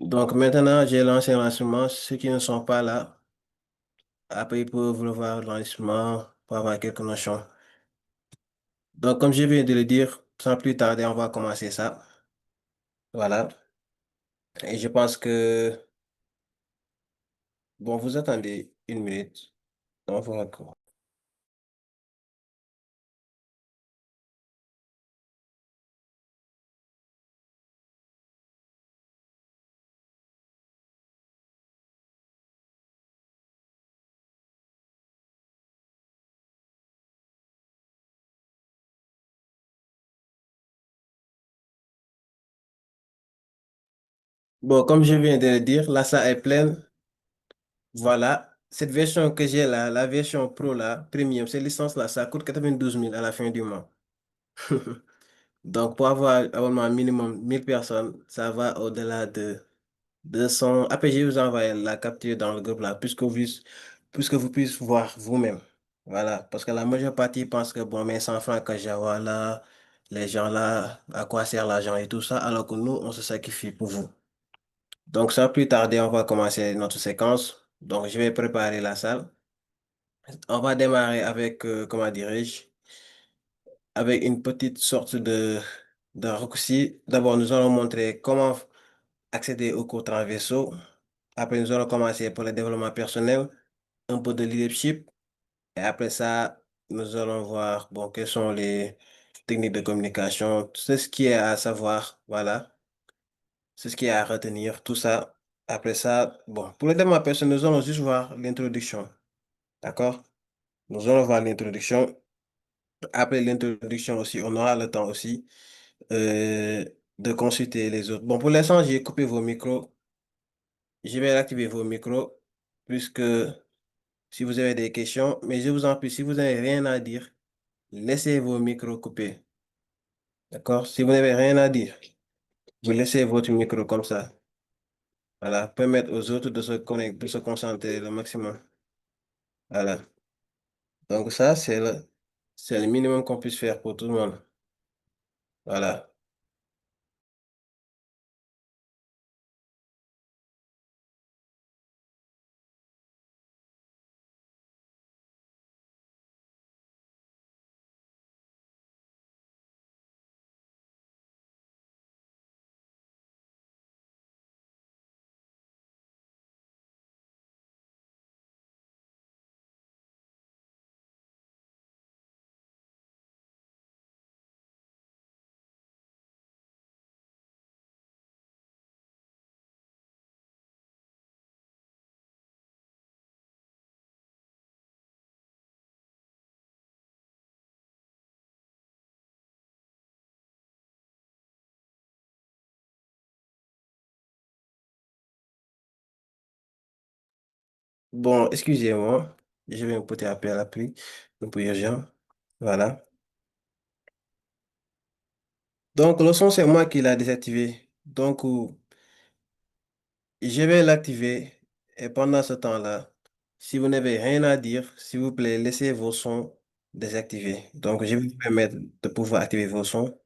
Donc maintenant, j'ai lancé l'enregistrement. Ceux qui ne sont pas là, après ils peuvent revoir l'enregistrement pour avoir quelques notions. Donc comme je viens de le dire, sans plus tarder, on va commencer ça. Voilà. Et je pense que, bon, vous attendez une minute. On va voir. Bon, comme je viens de le dire, la salle est pleine. Voilà. Cette version que j'ai là, la version Pro là, Premium, cette licence-là, ça coûte 92 000 à la fin du mois. Donc, pour avoir un abonnement minimum 1000 personnes, ça va au-delà de 200. Après, je vais vous envoyer la capture dans le groupe là, puisque vous puissiez voir vous-même. Voilà. Parce que la majeure partie pense que, bon, mais 100 francs que j'ai là, les gens là, à quoi sert l'argent et tout ça, alors que nous, on se sacrifie pour vous. Donc, sans plus tarder, on va commencer notre séquence. Donc, je vais préparer la salle. On va démarrer avec, comment dirais-je, avec une petite sorte de raccourci. D'abord, nous allons montrer comment accéder au cours transversaux. Après, nous allons commencer pour le développement personnel, un peu de leadership. Et après ça, nous allons voir, bon, quelles sont les techniques de communication, c'est ce qui est à savoir, voilà, c'est ce qui est à retenir, tout ça. Après ça, bon, pour le développement personnel, nous allons juste voir l'introduction, d'accord? Nous allons voir l'introduction. Après l'introduction aussi, on aura le temps aussi euh, de consulter les autres. Bon, pour l'instant, j'ai coupé vos micros. Je vais activer vos micros, puisque si vous avez des questions, mais je vous en prie, si vous n'avez rien à dire, laissez vos micros coupés. D'accord? Si vous n'avez rien à dire, vous laissez votre micro comme ça. Voilà, permettre aux autres de se connecter, de se concentrer le maximum. Voilà. Donc ça, c'est le minimum qu'on puisse faire pour tout le monde. Voilà. Bon, excusez-moi, je vais un petit appel à l'appui, un peu urgent. Voilà. Donc, le son, c'est moi qui l'ai désactivé. Donc, je vais l'activer et pendant ce temps-là, si vous n'avez rien à dire, s'il vous plaît, laissez vos sons désactivés. Donc, je vais vous permettre de pouvoir activer vos sons.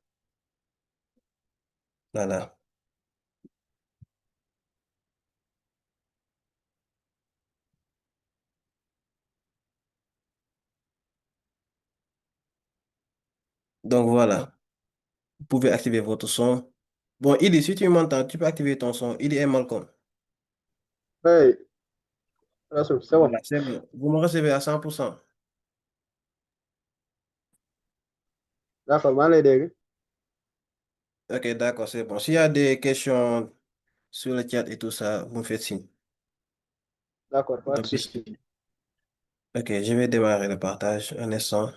Voilà. Donc, voilà. Vous pouvez activer votre son. Bon, Idi, si tu m'entends, tu peux activer ton son. Idi et Malcolm. Hey, Rasoul, c'est bon. Voilà, c'est bon. Vous me recevez à 100%. D'accord, maa ngi lay dégg. Ok, d'accord, c'est bon. S'il y a des questions sur le chat et tout ça, vous me faites signe. D'accord, pas de Donc, souci. ok, je vais démarrer le partage un instant.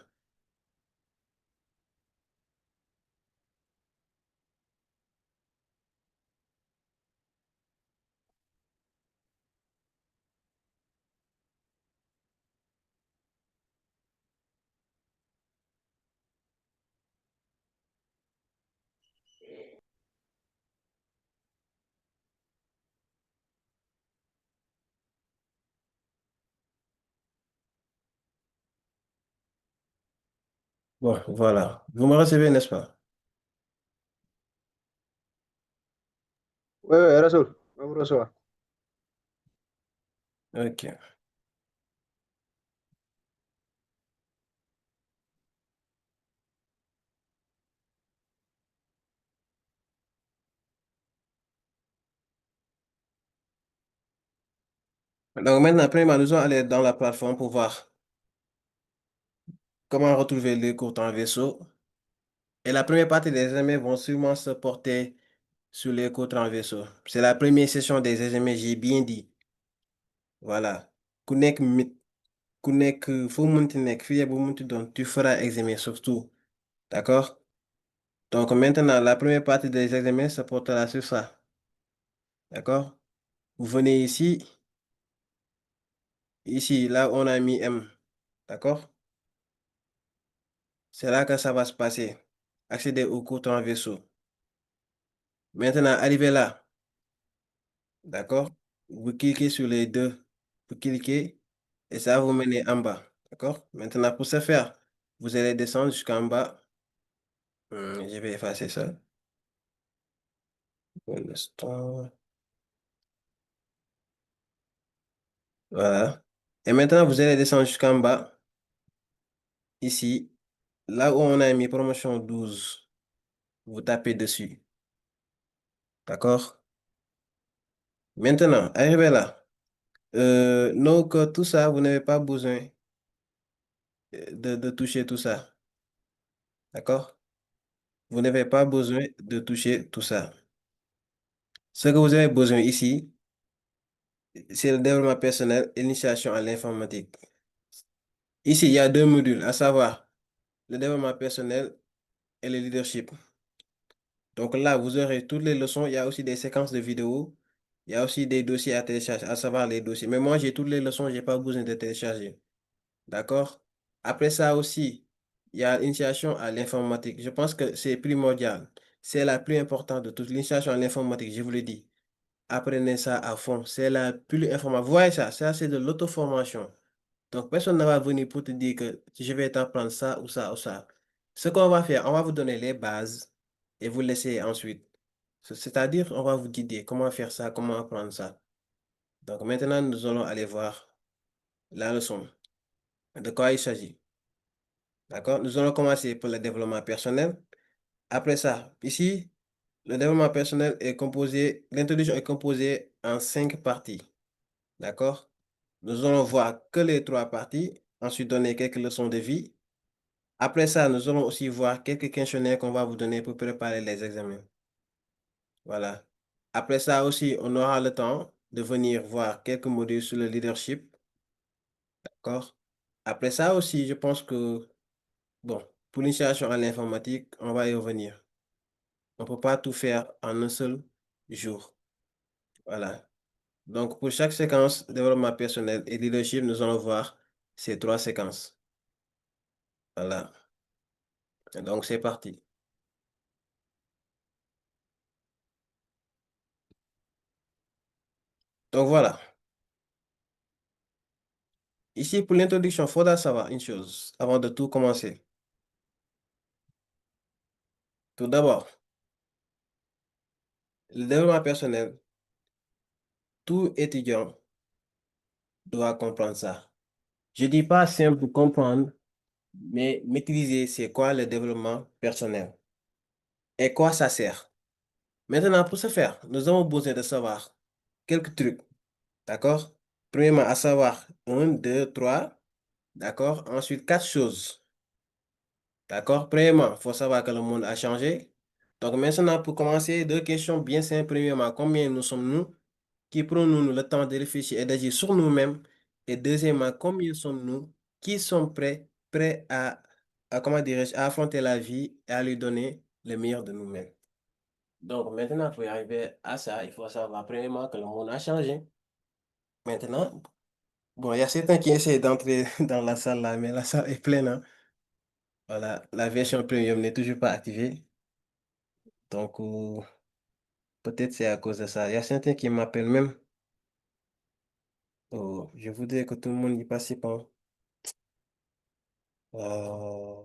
Bon, voilà. Vous me recevez, n'est-ce pas? Oui, oui, Rasoul. vous reçois. Ok. Donc maintenant, premièrement, nous allons aller dans la plateforme pour voir comment retrouver les cours en vaisseau. Et la première partie des examens vont sûrement se porter sur les cours en vaisseau. C'est la première session des examens, j'ai bien dit. Voilà. Ku nekk ku nekk foo munti nekk, fii bu munti doon, tu feras examen surtout. D'accord? Donc maintenant, la première partie des examens se portera sur ça. D'accord? Vous venez ici, ici, là on a mis M. D'accord? C'est là que ça va se passer. Accéder au cours en vaisseau. Maintenant, arrivé là, d'accord? Vous cliquez sur les deux. Vous cliquez et ça va vous mener en bas. D'accord? Maintenant, pour ce faire, vous allez descendre jusqu'en bas. Je vais effacer ça. Pour l'instant. Voilà. Et maintenant, vous allez descendre jusqu'en bas. Ici, là où on a mis promotion 12, vous tapez dessus. D'accord? Maintenant, arrivé là. Donc, tout ça, vous n'avez pas besoin de toucher tout ça. D'accord? Vous n'avez pas besoin de toucher tout ça. Ce que vous avez besoin ici, c'est le développement personnel et l'initiation à l'informatique. Ici, il y a deux modules, à savoir le développement personnel et le leadership. Donc là, vous aurez toutes les leçons. Il y a aussi des séquences de vidéos. Il y a aussi des dossiers à télécharger, à savoir les dossiers. Mais moi, j'ai toutes les leçons, je n'ai pas besoin de télécharger. D'accord? Après ça aussi, il y a l'initiation à l'informatique. Je pense que c'est primordial. C'est la plus importante de toutes. L'initiation à l'informatique, je vous le dis. Apprenez ça à fond. C'est la plus informative. Vous voyez ça? Ça, c'est de l'auto-formation. Donc, personne ne va venir pour te dire que je vais t'apprendre ça ou ça ou ça. Ce qu'on va faire, on va vous donner les bases et vous laisser ensuite. C'est-à-dire, on va vous guider comment faire ça, comment apprendre ça. Donc, maintenant, nous allons aller voir la leçon. De quoi il s'agit? D'accord? Nous allons commencer pour le développement personnel. Après ça, ici, le développement personnel est composé, l'introduction est composée en 5 parties. D'accord? Nous allons voir que les 3 parties, ensuite donner quelques leçons de vie. Après ça, nous allons aussi voir quelques questionnaires qu'on va vous donner pour préparer les examens. Voilà. Après ça aussi, on aura le temps de venir voir quelques modules sur le leadership. D'accord? Après ça aussi, je pense que, bon, pour l'initiation à l'informatique, on va y revenir. On ne peut pas tout faire en un seul jour. Voilà. Donc, pour chaque séquence, développement personnel et leadership, nous allons voir ces 3 séquences. Voilà. Donc, c'est parti. Donc, voilà. Ici, pour l'introduction, il faudra savoir une chose avant de tout commencer. Tout d'abord, le développement personnel, tout étudiant doit comprendre ça. Je ne dis pas simple comprendre, mais maîtriser c'est quoi le développement personnel et quoi ça sert. Maintenant, pour ce faire, nous avons besoin de savoir quelques trucs. D'accord? Premièrement, à savoir 1, 2, 3. D'accord? Ensuite, 4 choses. D'accord? Premièrement, il faut savoir que le monde a changé. Donc maintenant, pour commencer, 2 questions bien simples. Premièrement, combien nous sommes-nous? Qui prenons-nous le temps de réfléchir et d'agir sur nous-mêmes? Et deuxièmement, combien sommes-nous qui sommes prêts comment dirais-je, à affronter la vie et à lui donner le meilleur de nous-mêmes? Donc maintenant, pour y arriver à ça, il faut savoir premièrement que le monde a changé. Maintenant, bon, il y a certains qui essaient d'entrer dans la salle là, mais la salle est pleine, hein. Voilà, la version premium n'est toujours pas activée. Donc, peut-être c'est à cause de ça. Il y a certains qui m'appellent même. Oh, je voudrais que tout le monde y participe, hein. Euh,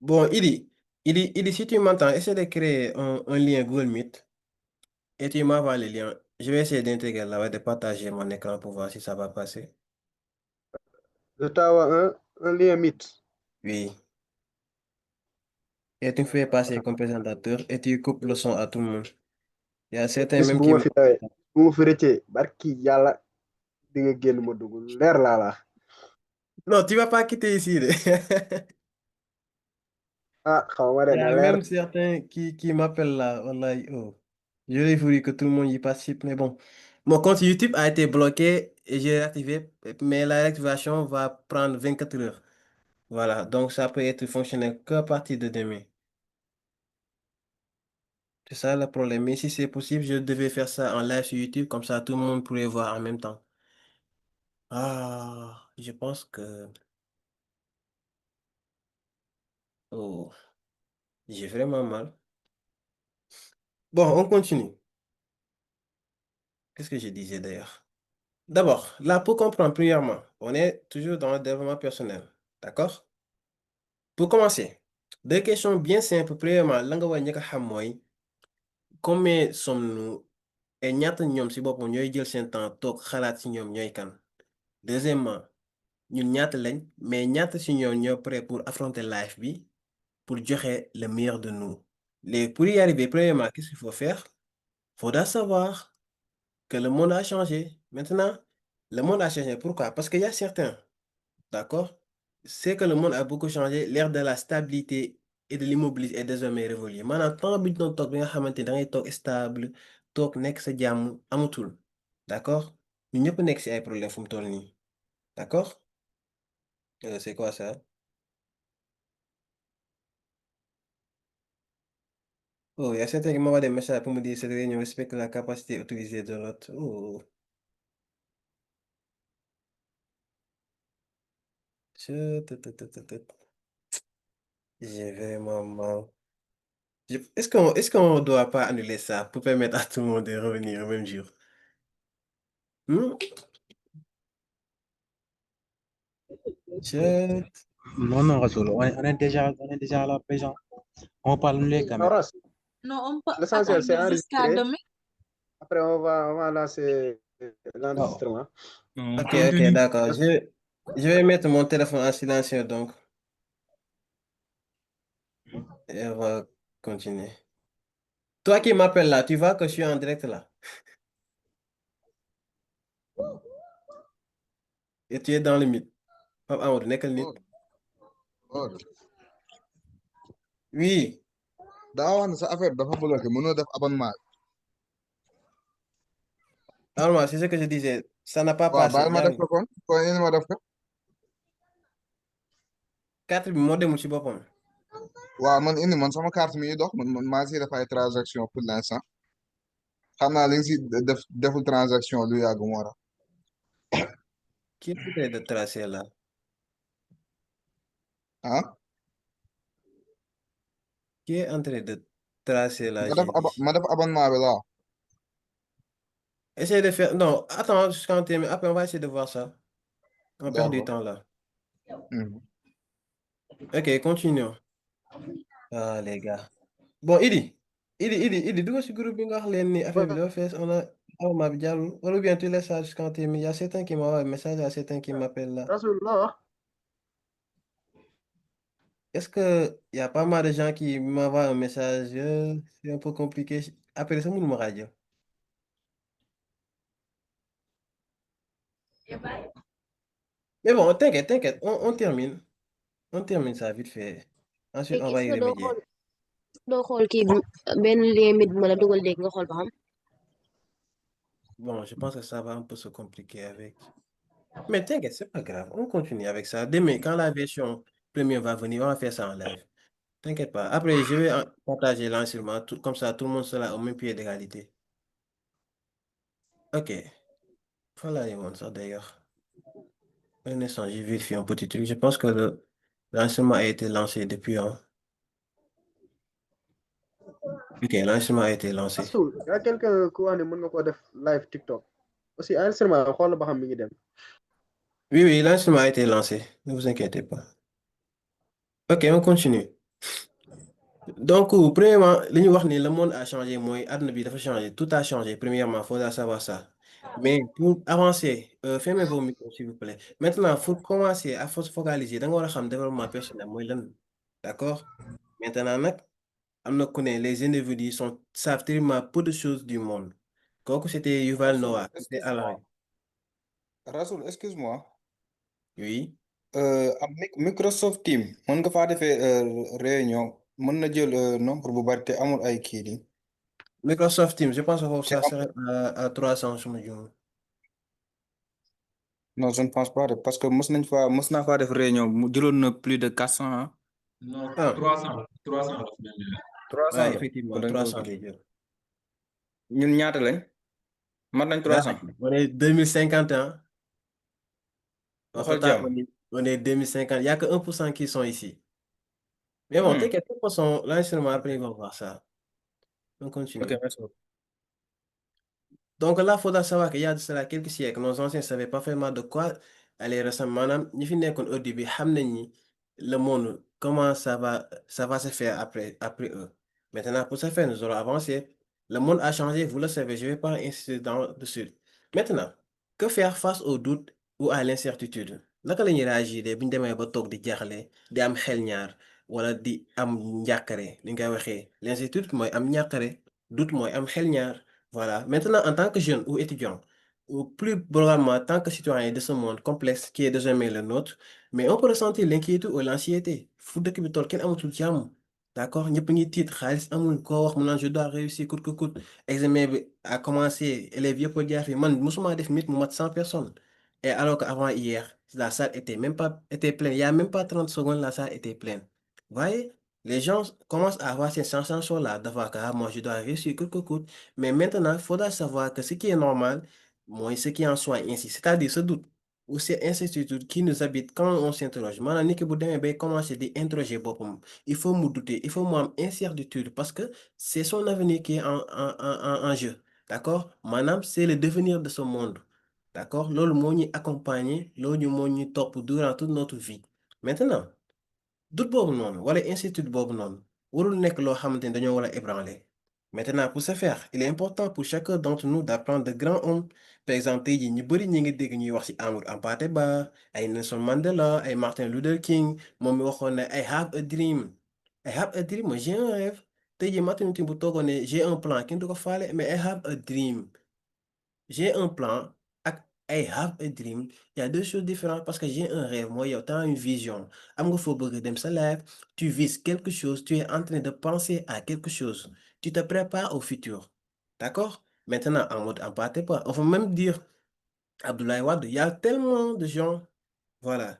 Bon, il dit, si tu m'entends, essaie de créer un lien Google Meet et tu m'envoies le lien. Je vais essayer d'intégrer là, de partager mon écran pour voir si ça va passer. Je t'envoie un lien Meet. Oui. Et tu fais passer comme présentateur et tu coupes le son à tout le monde. Il y a certains Bis même bu qui... ma fi tawee bu ma fi rëccee barki yàlla di nga génn ma dugg leer laa la. Non, tu vas pas quitter ici. Ah xaw ma de Il y na a leer. même certains qui m'appellent là. Wallahi, oh. Je l'ai voulu que tout le monde y participe, mais bon. Mon compte YouTube a été bloqué et j'ai réactivé, mais la réactivation va prendre 24 heures. Voilà, donc ça peut être fonctionnel qu'à partir de demain. C'est ça le problème. Mais si c'est possible, je devais faire ça en live sur YouTube, comme ça tout le monde pourrait voir en même temps. Ah, je pense que... Oh, j'ai vraiment mal. Bon, on continue. Qu'est-ce que je disais d'ailleurs? D'abord, là, pour comprendre, premièrement, on est toujours dans le développement personnel. D'accord? Pour commencer, deux questions bien simples. Premièrement, la nga war a njëkk a xam mooy combien sommes-nous et ñaata ñoom si boppam ñooy jël seen temps toog xalaat si ñoom ñooy kan. Deuxièmement, ñun ñaata lañ mais ñaata si ñoom ñoo prêt pour affronter life bi pour joxe le meilleur de nous. Pour y arriver, premièrement, qu'est-ce qu'il faut faire? Faudra savoir que le monde a changé. Maintenant, le monde a changé. Pourquoi? Parce qu'il y a certains. D'accord? C'est que le monde a beaucoup changé. L'ère de la stabilité et de l'immobilisme est désormais révolue. Maintenant, temps bi ñu doon toog bi nga xamante ni da ngay toog stable, toog nekk sa jàmm amatul. D'accord? Ñu ñëpp nekk si ay problème fu mu toll nii. D'accord? C'est quoi ça? Oh, il y a certains qui m'envoient des messages pour me dire que cette réunion respecte la capacité autorisée de l'autre. Oh, j'ai vraiment mal. Est-ce qu'on doit pas annuler ça pour permettre à tout le monde de revenir au même jour? Hmm? Je- Non, non, Rassoul, on est déjà à la maison. On parle anglais quand même. Auras, Non, on peut l'essentiel c'est attendre jusqu'à enregistré. demain. Après on va lancer Waaw. l'enregistrement. On Ok, ok, continue. d'accord. Je vais mettre mon téléphone en silencieux donc et on va continuer. Toi qui m'appelles là, tu vois que je suis en direct là et tu es dans le mythe. Pape Amadou, nekkal nit. Oh, Oui, daa wax ne sa affaire dafa bloqué mënoo def abonnement alors c'est ce que je disais. Ça n'a pas waaw passé. bàyyi ma def Jàll. ko kon yéen ma def ko Carte bi moo demul ci boppam. waaw man indi man sama carte mi dox man maa ngi siy def ay transaction pour l'instant xam naa li nga si deful transaction lu yàgg moo tax Qui est en train de tracer là? ah Qui est en train de tracer là, ma j'ai def dit. ma def abonnement bi laa Essaye de faire. Non, attends jusqu'en termine. Après, on va essayer de voir ça. On perd du d'accord temps là. Mhm. Ok, continuons. Ah, les gars. Bon, Idi, dugg si groupe bi nga wax leen ni affaire bi dafa fees, on a abonnement bi jàllul. Wala bien tu laisses ça jusqu'en termine. Il y a certains qui m'envoient un message, il y a certains qui m'appellent là. Rasoul loo wax. Est-ce que il y a pas mal de gens qui m'envoient un message? C'est un peu compliqué. Après ça, mënuma kaa jël. Mais bon, t'inquiète, on termine. On termine ça vite fait. Ensuite, on va est-ce y que remédier. doo xool kii bi benn lien bi ma la dugal léegi nga xool ba xam. Bon, je pense que ça va un peu se compliquer avec. Mais t'inquiète, c'est pas grave. On continue avec ça. Demain, quand la version première va venir, on va faire ça en live. T'inquiète pas. Après, je vais partager l'enregistrement. Comme ça, tout le monde sera au même pied d'égalité. Ok. Voilà les monde ça d'ailleurs. Un instant, j'ai vérifié un petit truc. Je pense que l'enregistrement a été lancé depuis. Hein. Ok, l'enregistrement a été lancé. Rasoul y a quelqu'un ku wax ne mën nga koo def live TikTok aussi enregistrement xool ba xam mi ngi dem. Oui, l'enregistrement a été lancé. Ne vous inquiétez pas. Ok, on continue. Donc, premièrement, li ñu wax ni le monde a changé mooy àdduna bi dafa changé tout a changé premièrement faudra savoir ça mais pour avancer fermez vos micros s'il vous plaît maintenant pour commencer à se focaliser da nga war a xam développement personnel mooy lan d'accord maintenant nag am na ku ne les individus savent tellement peu de choses du monde kooku c'était Yuval Rasoul, Noah c'était Alain excuse-moi. Rasoul, excuse-moi. oui Am Microsoft Team mën nga faa defee réunion mën na jël nombre bu bari te amul ay kii nii Microsoft Teams je pense que foofu te ça am serait à 300 su ma juumul. non je ne pense pas de parce que mës naa faa def réunion mu jëloon na plus de 400 ah. Non, Ah 300 la fi mel ni la. 300 ouais, la kon effectivement dañ ko 300 lay jël. ñun ñaata lañ mat nañ Là, 300 on est 2050 ans. Au waxal total, jàmm on est 2050. Il n'y a que 1% qui sont ici. Mais bon, Hmm, t'inquiète, 1%, l'enregistrement, après, ils vont voir ça. On ok continue. merci beaucoup. Donc là, il faudra savoir qu'il y a de cela quelques siècles, nos anciens savaient parfaitement de quoi aller ressembler. Maanaam ñi fi nekkoon au début xam nañ ni le monde, comment ça va se faire après eux. Maintenant, pour ce faire, nous allons avancer. Le monde a changé, vous le savez, je ne vais pas insister dessus. Maintenant, que faire face au doute ou à l'incertitude? Naka la ñuy réagir bu ñu demee ba toog di jaaxle, di am xel ñaar, wala di am njàqare, ni nga koy waxee. L'incertitude mooy am njàqare, doute mooy am xel ñaar. Voilà. Maintenant, en tant que jeune ou étudiant, ou plus globalement, en tant que citoyen de ce monde complexe qui est désormais le nôtre, mais on peut ressentir l'inquiétude ou l'anxiété. Fu dëkk bi toll kenn amatul jàmm. D'accord? ñëpp a ngi tiit xaalis amul koo wax mu naan je dois réussir coûte que coûte. Examen bi a commencé, élèves yëpp a jaar fi man musuma def mit mu mat 100 personnes. Et alors qu'avant hier, la salle était pleine. Il y a même pas 30 secondes, la salle était pleine. Vous voyez? Les gens commencent à avoir cette sensation-là d'avoir que ah, moi je dois réussir coûte que coûte. Mais maintenant, il faudra savoir que ce qui est normal, moi, ce qui en soit ainsi, c'est-à-dire ce doute ou cette incertitude qui nous habite quand on s'interroge. Maintenant, ni que vous devez commencer à interroger boppam. Il faut me douter, il faut moi incertitude parce que c'est son avenir qui est en jeu. D'accord? Madame, c'est le devenir de ce monde. D'accord? Loolu moo ñuy accompagner, loolu moo ñuy topp durant toute notre vie. Maintenant, doute boobu noonu wala incertitude boobu noonu warul nekk loo xamante ni dañoo war a ébranler. Maintenant, pour ce faire, il est important pour chacun d'entre nous d'apprendre de grands hommes. Par exemple, tey jii ñu bëri ñi ngi dégg ñuy wax ci Amadou Hampâté Bâ, ay Nelson Mandela, ay Martin Luther King, moom mi waxoon ne I have a dream. I have a dream, mooy j'ai un rêve. Tey jii Martin Luther King bu toogoon ne j'ai un plan, kenn du ko faale, mais I have a dream. J'ai un plan ak I have a dream. Il y a deux choses différentes parce que j'ai un rêve. Moi, yow, tu as une vision. Am nga foo bëgg dem sa life. Tu vises quelque chose. Tu es en train de penser à quelque chose. Tu te prépares au futur. D'accord? Maintenant, en mode empathie, pas. On peut même dire Abdoulaye Wade. Il y a tellement de gens. Voilà.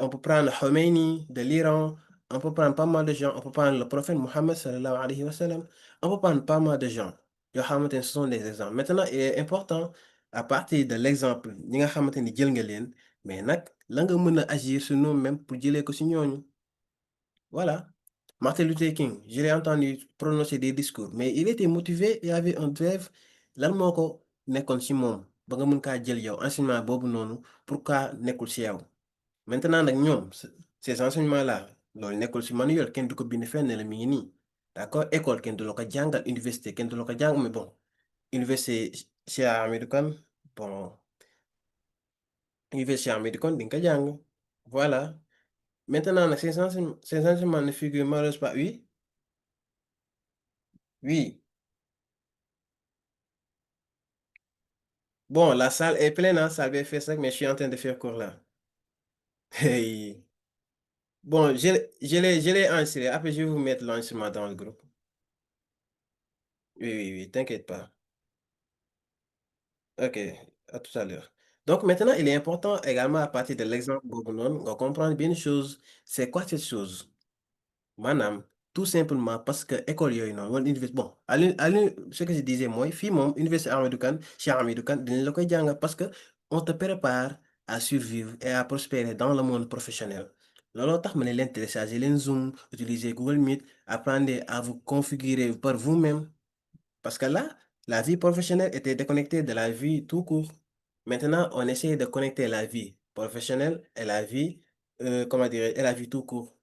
On peut prendre Khomeini de l'Iran, on peut prendre pas mal de gens, on peut prendre le prophète Mohammed sallallahu alayhi wa sallam, on peut prendre pas mal de gens. Yoo xamante ne ce sont des exemples. Maintenant, il est important, à partir de l'exemple, ñi nga xamante ni jël nga leen, mais nag la nga mën a agir sur nous-mêmes pour jëlee ko si ñooñu. Voilà. Martin Luther King, je l'ai entendu prononcer des discours, mais il était motivé, il avait un rêve. Lan moo ko nekkoon si moom ba nga mën kaa jël yow enseignement boobu noonu pourquoi nekkul si yow. Maintenant nag ñoom ces enseignements-là loolu nekkul si manuel kenn du ko bind fenn la mi ngi nii d'accord école kenn du la ko jàngal université kenn du la ko jàng mais bon université Cheikh Hamidou Kane bon université Cheikh Hamidou Kane di nga ko jàng voilà maintenant nag ces enseignements ne figurent malheureusement pas oui oui bon la salle est pleine hein salle bi fees rek mais je suis en train de faire cours là hey. Bon je l'ai enregistré après je vais vous mettre l'enregistrement dans le groupe oui oui oui t'inquiète pas. Ok, à tout à l'heure. Donc maintenant, il est important également à partir de l'exemple boobu noonu nga comprendre bien une chose. C'est quoi cette chose? Maanaam tout simplement parce que école yooyu noonu wala université bon ce que je disais mooy fii moom université Hamidou Kane Cheikh Hamidou Kane dañ la koy jàngal parce que on te prépare à survivre et à prospérer dans le monde professionnel. Looloo tax ma ne leen télécharger leen Zoom, utiliser Google Meet, apprendre à vous configurer par vous-même. Parce que là, la vie professionnelle était déconnectée de la vie tout court. Maintenant, on essaie de connecter la vie professionnelle et la vie, comment dire, et la vie tout court.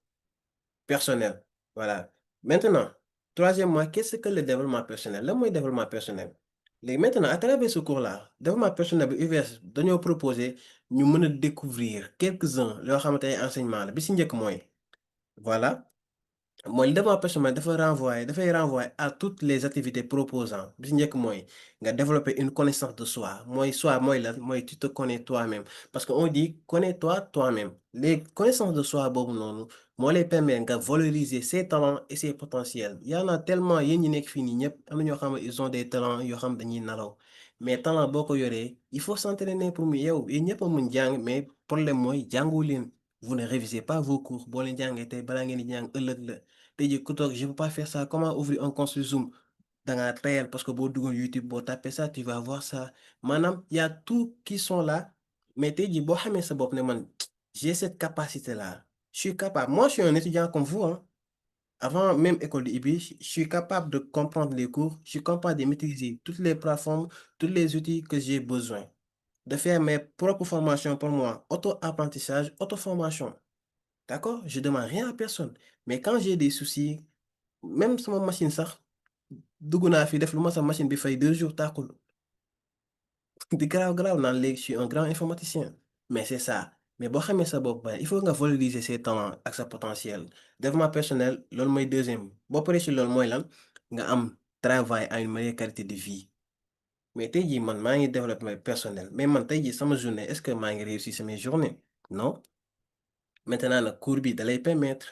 personnel. Voilà. Maintenant, troisièmement, qu'est-ce que le développement personnel? Le mot développement personnel. Maintenant, à travers ce cours-là, développement personnel bi UVS dañoo proposer ñu mën a découvrir quelques-uns yoo xamante ay enseignement la bi si njëkk mooy voilà. Moi, le développement personnel dafay renvoyer à toutes les activités proposant bi si njëkk mooy nga développer une connaissance de soi mooy lan mooy tu te connais toi-même parce que on dit connais-toi toi-même les connaissances de soi boobu noonu moo lay permettre nga valoriser ses talents et ses potentiels y en a tellement yéen ñi nekk fii nii ñëpp am na ñoo xam ne ils ont des talents yoo xam dañuy nalaw mais talent boo ko yoree il faut s'entraîner pour mu yow yéen ñëpp a mun jàng mais problème mooy jàngu leen vous ne révisez pas vos cours boo leen jàngee tey balaa ngeen di jàng ëllëg la tey jii ku toog je peux pas faire ça comment ouvrir un compte sur Zoom dans la réel parce que boo duggoon YouTube boo tapé ça tu vas voir ça maanaam y a tout qui sont là mais tey jii boo xamee sa bopp ne man j'ai cette capacité là je suis capable moi je suis un étudiant comme vous hein avant même école de IB je suis capable de comprendre les cours je suis capable de maîtriser toutes les plateformes tous les outils que j'ai besoin de faire mes propres formations pour moi auto-apprentissage auto-formation d'accord je demande rien à personne mais quand j'ai des soucis même sama machine sax dugg naa fi def lu ma sa machine bi fay 2 jours tàkkul di garaaw naan léegi je suis un grand informaticien mais c'est ça mais boo xamee sa bopp ba il faut nga valoriser ses talents ak sa potentiel développement personnel loolu mooy deuxième boo paree si loolu mooy lan nga am travail à une meilleure qualité de vie mais tey jii man maa ngi développement personnel mais man tey jii sama journée est-ce que maa ngi réussir sama journée non maintenant nag cours bi da lay permettre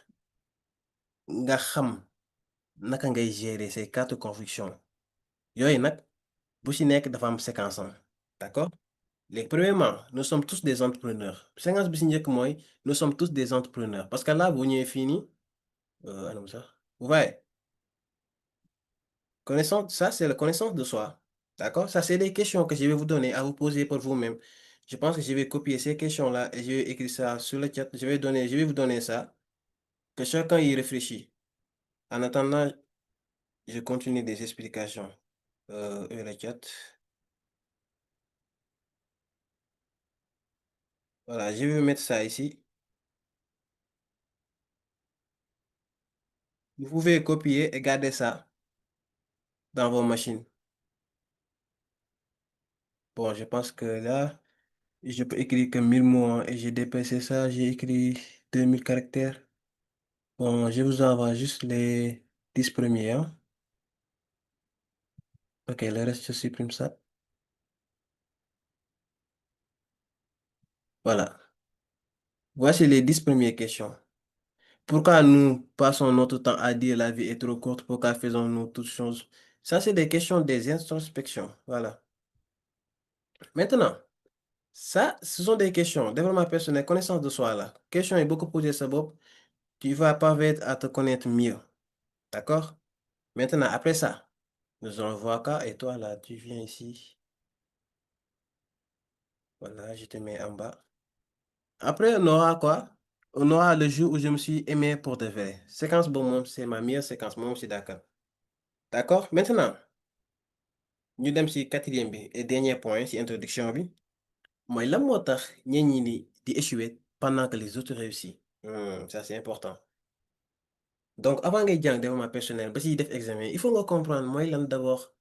nga xam naka ngay gérer ces 4 convictions yooyu nag bu ci nekk dafa am séquence am d'accord léegi premièrement nous sommes tous des entrepreneurs séquence bi ci njëkk mooy nous sommes tous des entrepreneurs parce que là boo ñëwee fii nii anam sax vous voyez connaissance ça c'est la connaissance de soi d'accord ça c'est des questions que je vais vous donner à vous poser pour vous-même je pense que je vais copier ces questions-là et je vais écrire ça sur le chat je vais vous donner ça que chacun y réfléchit en attendant je continue des explications le chat. Voilà, je vais mettre ça ici. Vous pouvez copier et garder ça dans vos machines. Bon, je pense que là, je peux écrire que 1000 mots hein, et j'ai dépassé ça, j'ai écrit 2000 caractères. Bon, je vous envoie juste les 10 premiers. Hein. Ok, le reste, je supprime ça. Voilà. Voici les 10 premières questions. Pourquoi nous passons notre temps à dire la vie est trop courte? Pourquoi faisons-nous toutes choses? Ça, c'est des questions des introspections. Voilà. Maintenant, ça, ce sont des questions. Développement personnel, connaissance de soi là. Question est beaucoup posée sa bopp. Tu vas parvenir à te connaître mieux. D'accord? Maintenant, après ça, nous allons voir quoi. Et toi là, tu viens ici. Voilà, je te mets en bas. Après, on aura quoi? On aura le jour où je me suis aimé pour de vrai. Séquence bon moom, c'est ma meilleure séquence. Moi, je suis d'accord. D'accord? Maintenant, ñu dem ci quatrième bi et dernier point ci introduction bi. Mooy lan moo tax ñenn ñi di échouer pendant que les autres réussissent. Ça, c'est important. Donc, avant ngay jàng développement personnel ba ciy def examen il faut nga comprendre mooy lan d'abord.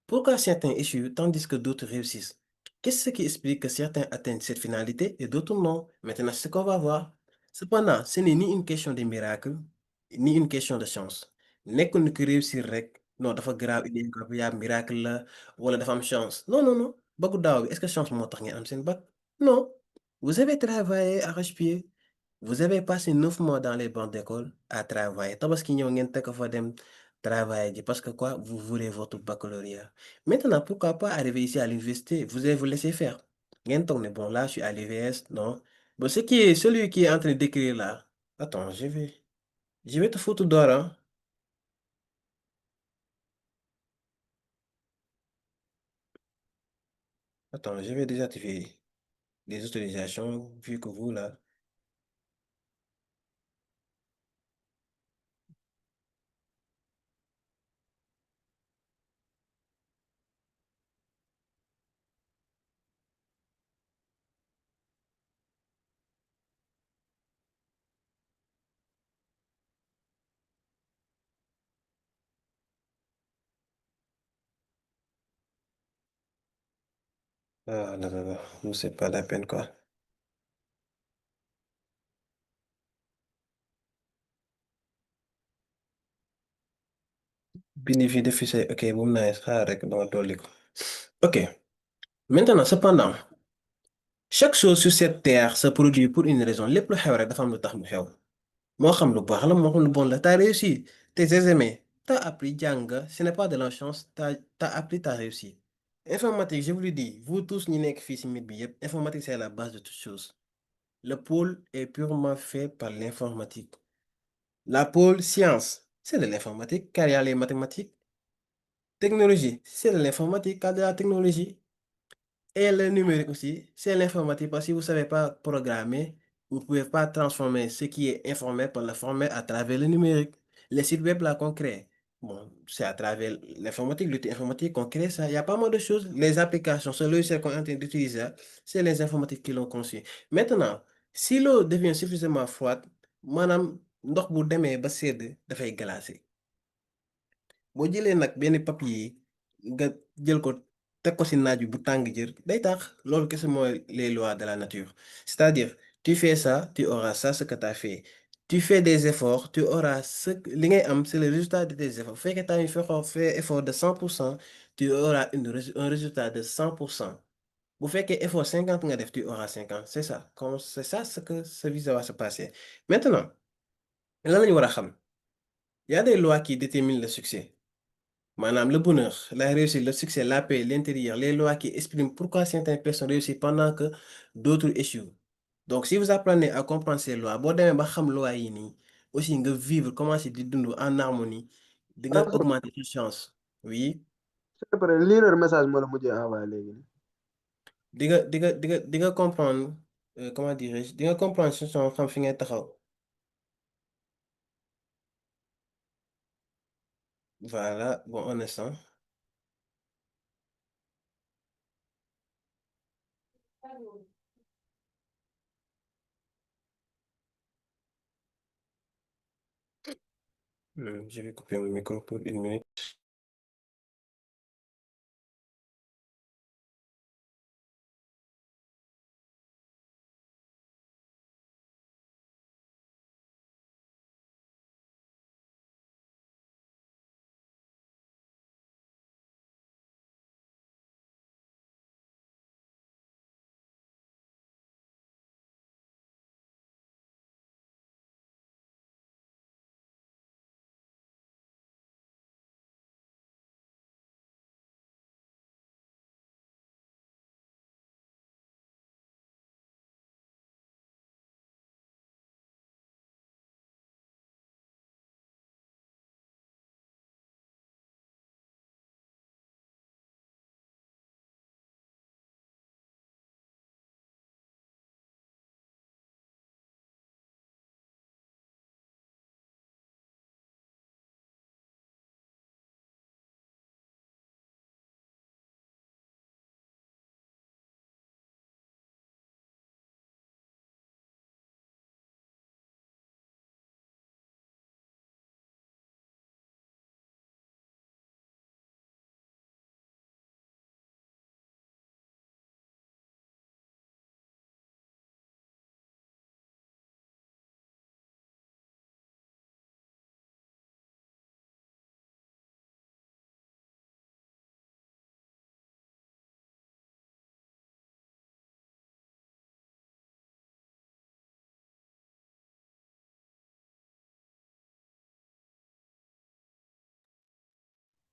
Pourquoi certains échouent tandis que d'autres réussissent? Qu'est-ce qui explique que certains atteignent cette finalité et d'autres non? Maintenant, c'est ce qu'on va voir. Cependant, ce n'est ni une question de miracle, ni une question de chance. Nekkul ni ku réussir rek non dafa grave incroyable miracle la wala dafa am chance. Non, non, non. Bagu daaw bi est-ce que chance moo tax ngeen am seen bac? Non. Vous avez travaillé arrache-pied. Vous avez passé 9 mois dans les bancs d'école à travailler. Tabaski ñëw ngeen teg ko fa dem travailler ji parce que quoi? Vous voulez votre baccalauréat. Maintenant, pourquoi pas arriver ici à l'université? Vous allez vous laisser faire. Ngeen toog ne bon là, je suis à l'UVS, non. Bon, celui qui est en train d'écrire là. Attends, je vais te foutre dehors, hein. Attends, je vais désactiver les autorisations vu que vous là. Ah là là là, nous, c'est pas la peine, quoi. Bénéfice de fii ok, moom naa xaar rek dama dolli ko. Ok, maintenant, cependant, chaque chose sur cette terre se produit pour une raison. Lépp lu xew rek dafa am lu tax mu xew. Moo xam lu baax la, moo xam lu bon la. T'as réussi, tes examens, t'as appris, jàng nga, ce n'est pas de la chance, t'as appris, t'as réussi. Informatique, je vous le dis, vous tous ñi nekk fii si mbir bi yëpp, informatique c'est la base de toute chose. Le pôle est purement fait par l'informatique. La pôle science, c'est de l'informatique car il y a les mathématiques. Technologie, c'est de l'informatique car il y a de la technologie. Et le numérique aussi, c'est l'informatique parce que si vous ne savez pas programmer, vous ne pouvez pas transformer ce qui est informel par le formel à travers le numérique. Les sites web là qu'on crée, bon, c'est à travers l'informatique, l'outil informatique qu'on crée ça. Il y a pas mal de choses. Les applications, ce logiciel qu'on est en train d'utiliser, c'est les informatiques qui l'ont conçu. Maintenant, si l'eau devient suffisamment froide, maanaam ndox bu demee ba sedd dafay glacer. Boo jëlee nag benn papier nga jël ko teg ko si naaj bi bu tàng jër day tax loolu kese mooy les lois de la nature c'est-à-dire tu fais ça tu auras ça ce que tu as fait tu fais des efforts tu auras li ngay am c'est le résultat de tes efforts bu fekkee tamit fait effort de 100% tu auras un résultat de 100%. Bu fekkee effort 50 nga def tu auras 50 c'est ça comme c'est ça ce que ce visa va se passer maintenant lan lañu war a xam il y a des lois qui déterminent le succès. Madame, le bonheur, la réussite, le succès, la paix, l'intérieur, les lois qui expriment pourquoi certaines personnes réussissent pendant que d'autres échouent. Donc, si vous apprenez à comprendre ces lois, boo demee ba xam loi yi nii, aussi nga vivre, commencer di dund en harmonie, di nga augmenter tes chances. Oui, c'est vrai lire message moo la mujjee envoyé léegi nii. di nga comprendre, comment dirais-je, di nga comprendre situation xam fi ngay taxaw. Voilà, bon, un instant. Je vais couper mon micro pour 1 minute.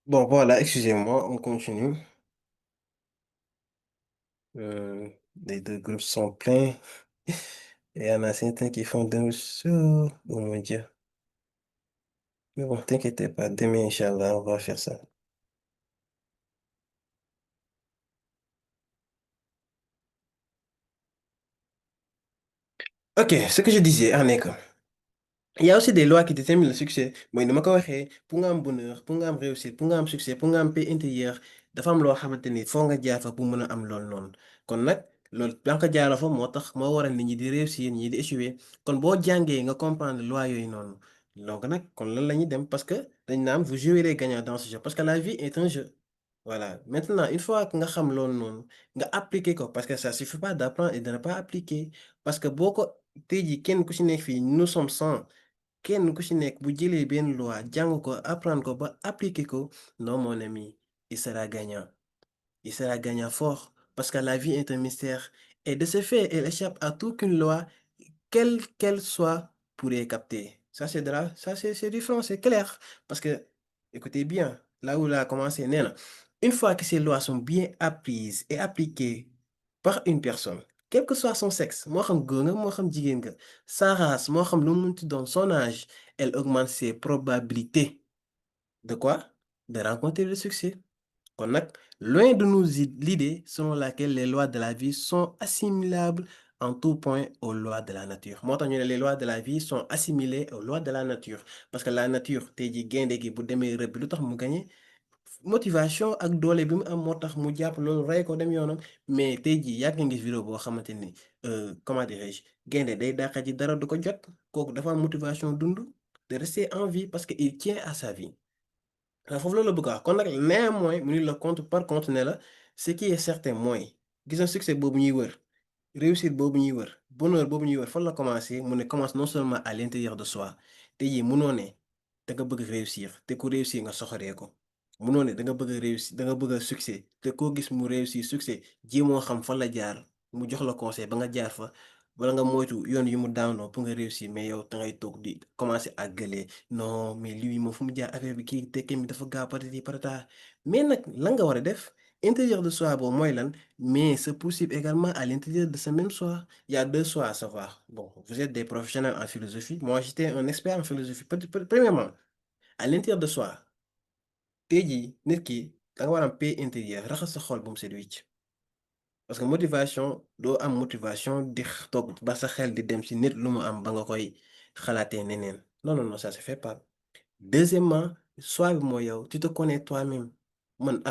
Bon, voilà, excusez-moi, on continue. Les deux groupes sont pleins. Et il y en a certains qui font des choses. Oh mon Dieu. Mais bon, t'inquiète pas, demain, Inch'Allah, on va faire ça. Ok, ce que je disais, en est que, il y a aussi des lois qui déterminent le succès. Moi, ni ma ko waxee pour nga am bonheur, pour nga am réussite, pour nga am succès, pour nga am paix intérieure, dafa am loo xamante ni foo nga jaar fa pour mën a am loolu noonu. Kon nag, loolu da nga ko jaaroo fa moo tax moo waral nit ñi di réussir, nit ñi di échouer. Kon boo jàngee nga comprendre loi yooyu noonu. Donc nag, kon lan la ñuy dem parce que dañ naan vous jouez les gagnants dans ce jeu. Parce que la vie est un jeu. Voilà. Maintenant, une fois que nga xam loolu noonu, nga appliquer ko parce que ça suffit pas d'apprendre et de ne pas appliquer. Parce que boo ko tey jii kenn ku ci nekk fii nous sommes 100 kenn ku ci nekk bu jëlee benn loi jàng ko apprendre ko ba appliquer ko non mon ami il sera gagnant. Il sera gagnant fort parce que la vie est un mystère et de ce fait, elle échappe à toute une loi, quelle qu'elle soit, pour les capter. Ça, c'est différent, c'est clair. Parce que, écoutez bien, là où là a commencé, nee na, une fois que ces lois sont bien apprises et appliquées par une personne, quel que soit son sexe, moo xam góor nga moo xam jigéen nga, sa race, moo xam lu mu munti doon, son âge, elle augmente ses probabilités de quoi? De rencontrer le succès. Kon nag, loin de nous l'idée selon laquelle les lois de la vie sont assimilables en tout point aux lois de la nature. Moo tax ñu ne les lois de la vie sont assimilées aux lois de la nature. Parce que la nature, tey jii gaynde gi bu demee rëbb lu tax mu gagné motivation ak doole bi mu am moo tax mu jàpp loolu rey ko dem yoonam mais tey jii yàgg nga gis vidéo boo xamante ni comment dirais-je gaynde day dàqa ji dara du ko jot kooku dafa am motivation dund de rester en vie parce que il tient à sa vie. Foofu loolu la bëgg a wax kon nag néanmoins mu ni la contre par contre ne la ce qui est certain mooy gis nga succès boobu ñuy wër réussite boobu ñuy wër bonheur boobu ñuy wër fan la commencé mu ne commence non seulement à l'intérieur de soi te jii munoo ne da nga bëgg réussir te ku réussir nga soxoree ko munoo ne da nga bëgg a réussir da nga bëgg a succès te koo gis mu réussir succès ji moo xam fan la jaar mu jox la conseil ba nga jaar fa wala nga moytu yoon yu mu daanoo pour nga réussir mais yow da ngay toog di commencer à gueuler non mais lui moom fu mu jaar affaire bi kii tekki mi dafa gaaw patati patata mais nag lan nga war a def intérieur de soi boobu mooy lan mais c'est possible également à l'intérieur de ce même soi il y a deux soi à savoir bon vous êtes des professionnels en philosophie moi j'étais un expert en philosophie premièrement à l'intérieur de soi tey jii nit ki da nga war a am paix intérieure raxas sa xol bu mu set wicc parce que motivation doo am motivation di toog ba sa xel di dem ci nit lu mu am ba nga koy xalaatee neneen non non non ça se fait pas. Deuxièmement soi bi mooy yow tu te connais toi-même man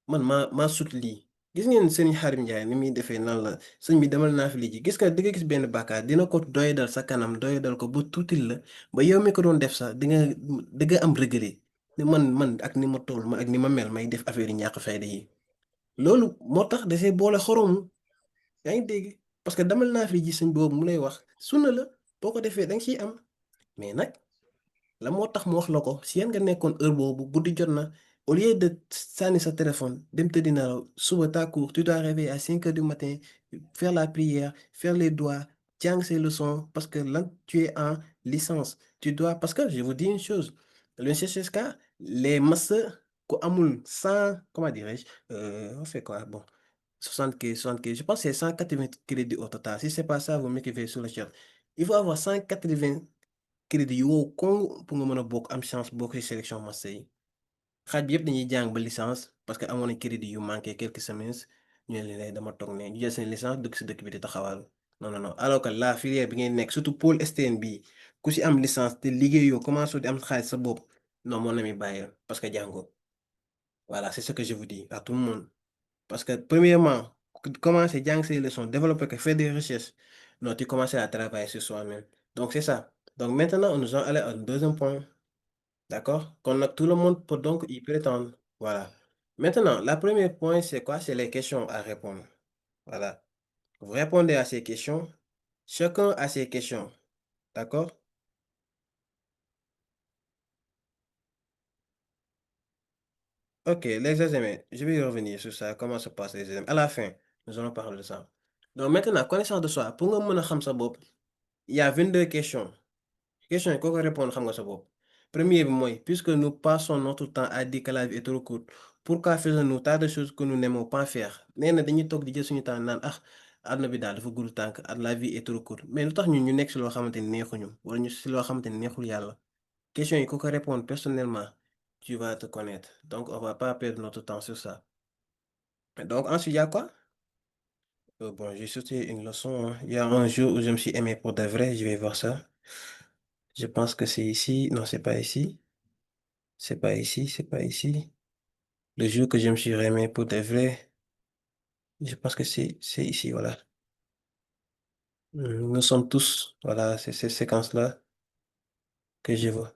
man maa sut lii gis ngeen sëñ Xarim Njaay ni muy defee nan la sëñ bi demal naa fi lii ji gis nga di nga gis benn bàkkaar dina ko doyadal sa kanam doyadal ko ba tuutil la ba yow mi ko doon def sax di nga am regret ne man ak ni ma toll man ak ni ma mel may def affaire yi ñàkk fayda yi loolu moo tax dafay boole xoromu yaa ngi dégg parce que demal naa fi ji sëñ boobu mu lay wax sunna la boo ko defee da nga ciy am mais nag la moo tax mu wax la ko si yan nga nekkoon heure boobu guddi jot na au lieu de sànni sa téléphone dem tëddi nelaw suba ta cour tu dois réveiller à 5 heures du matin faire la prière faire les doigts jàng ses leçons parce que là tu es en licence tu dois parce que je vous dis une chose le CCSK les masters ku amul 100 comment dirais-je on fait quoi bon 75 je pense que c'est 180 crédits au total si c'est pas ça vous m'écrivez sur le chat il faut avoir 180 crédit yu wow koŋŋ pour nga mën a bokk am chance bokk ci sélection master yi xaaj bi yëpp dañuy jàng ba licence parce que amoon nañ crédit yu manqué quelques semaines ñu ne leen dama toog ne ñu jël seen licence dëkk ci dëkk bi di taxawal non non non alors que la filière bi ngeen nekk surtout pôle STN bi ku ci am licence te liggéeyoo commencé di am xaalis sa bopp non mon ami bàyyi parce que jàngoo voilà c'est ce que je vous dis à tout le monde parce que premièrement commencer jàng ses leçons développer que faire des recherches non tu commences à travailler sur soi-même donc c'est ça. Donc maintenant, nous allons aller à un deuxième point. D'accord? Qu'on a tout le monde peut donc y prétendre. Voilà. Maintenant, la première point, c'est quoi? C'est les questions à répondre. Voilà. Vous répondez à ces questions. Chacun a ses questions. D'accord? Ok, les examens. Je vais y revenir sur ça. Comment se passent les examens. À la fin, nous allons parler de ça. Donc maintenant, connaissance de soi. Pour nga mën a xam sa bopp, il y a 22 questions. Question yi koo ko répondre xam nga sa bopp. Premier bi mooy, puisque nous passons notre temps à dire que la vie est trop courte, pourquoi faisons-nous tant de choses que nous n'aimons pas faire? Nee na dañuy toog di jël suñu temps naan àdduna bi daal dafa gudd tànk la vie est trop courte mais lu tax ñun ñu nekk si loo xamante ni neexuñu wala ñu si loo xamante ni neexul yàlla. Question yi koo ko répondre personnellement, tu vas te connaître. Donc on va pas perdre notre temps sur ça. Donc ensuite, il y a quoi? Bon, j'ai sauté une leçon, hein. Il y a un jour où je me suis aimé pour de vrai, je vais voir ça. Je pense que c'est ici. Non, c'est pas ici. C'est pas ici, c'est pas ici. Le jour que je me suis aimé pour de vrai, je pense que c'est ici, voilà. Nous sommes tous, voilà, c'est ces séquences-là que je vois.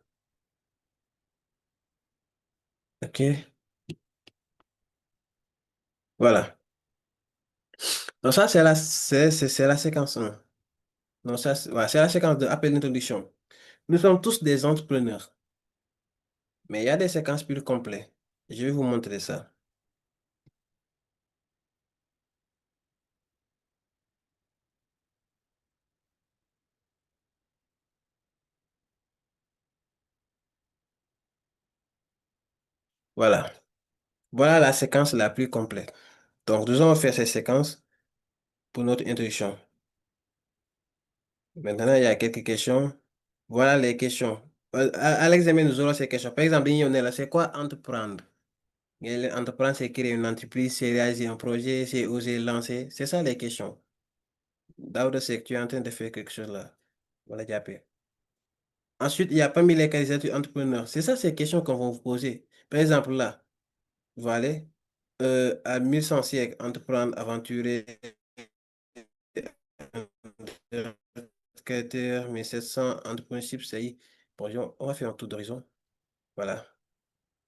Ok. Voilà. Donc ça, c'est la séquence 1. Donc ça, ouais, c'est la séquence de appel d'introduction. Nous sommes tous des entrepreneurs, mais il y a des séquences plus complètes. Je vais vous montrer ça. Voilà. Voilà la séquence la plus complète. Donc, nous allons faire ces séquences pour notre introduction. Maintenant, il y a quelques questions. Voilà les questions. À l'examen, nous aurons ces questions. Par exemple, on est là, c'est quoi entreprendre? Entreprendre, c'est créer une entreprise, c'est réaliser un projet, c'est oser lancer. C'est ça les questions. Daouda, c'est que tu es en train de faire quelque chose là. Voilà, Diapé. Ensuite, il y a parmi les qualités entrepreneurs. C'est ça ces questions qu'on va vous poser. Par exemple, là, voilà, à 1100 siècles, entreprendre, aventurer, créateur, 1700, entrepreneurship, ça y est. Bon, on va faire un tour d'horizon. Voilà.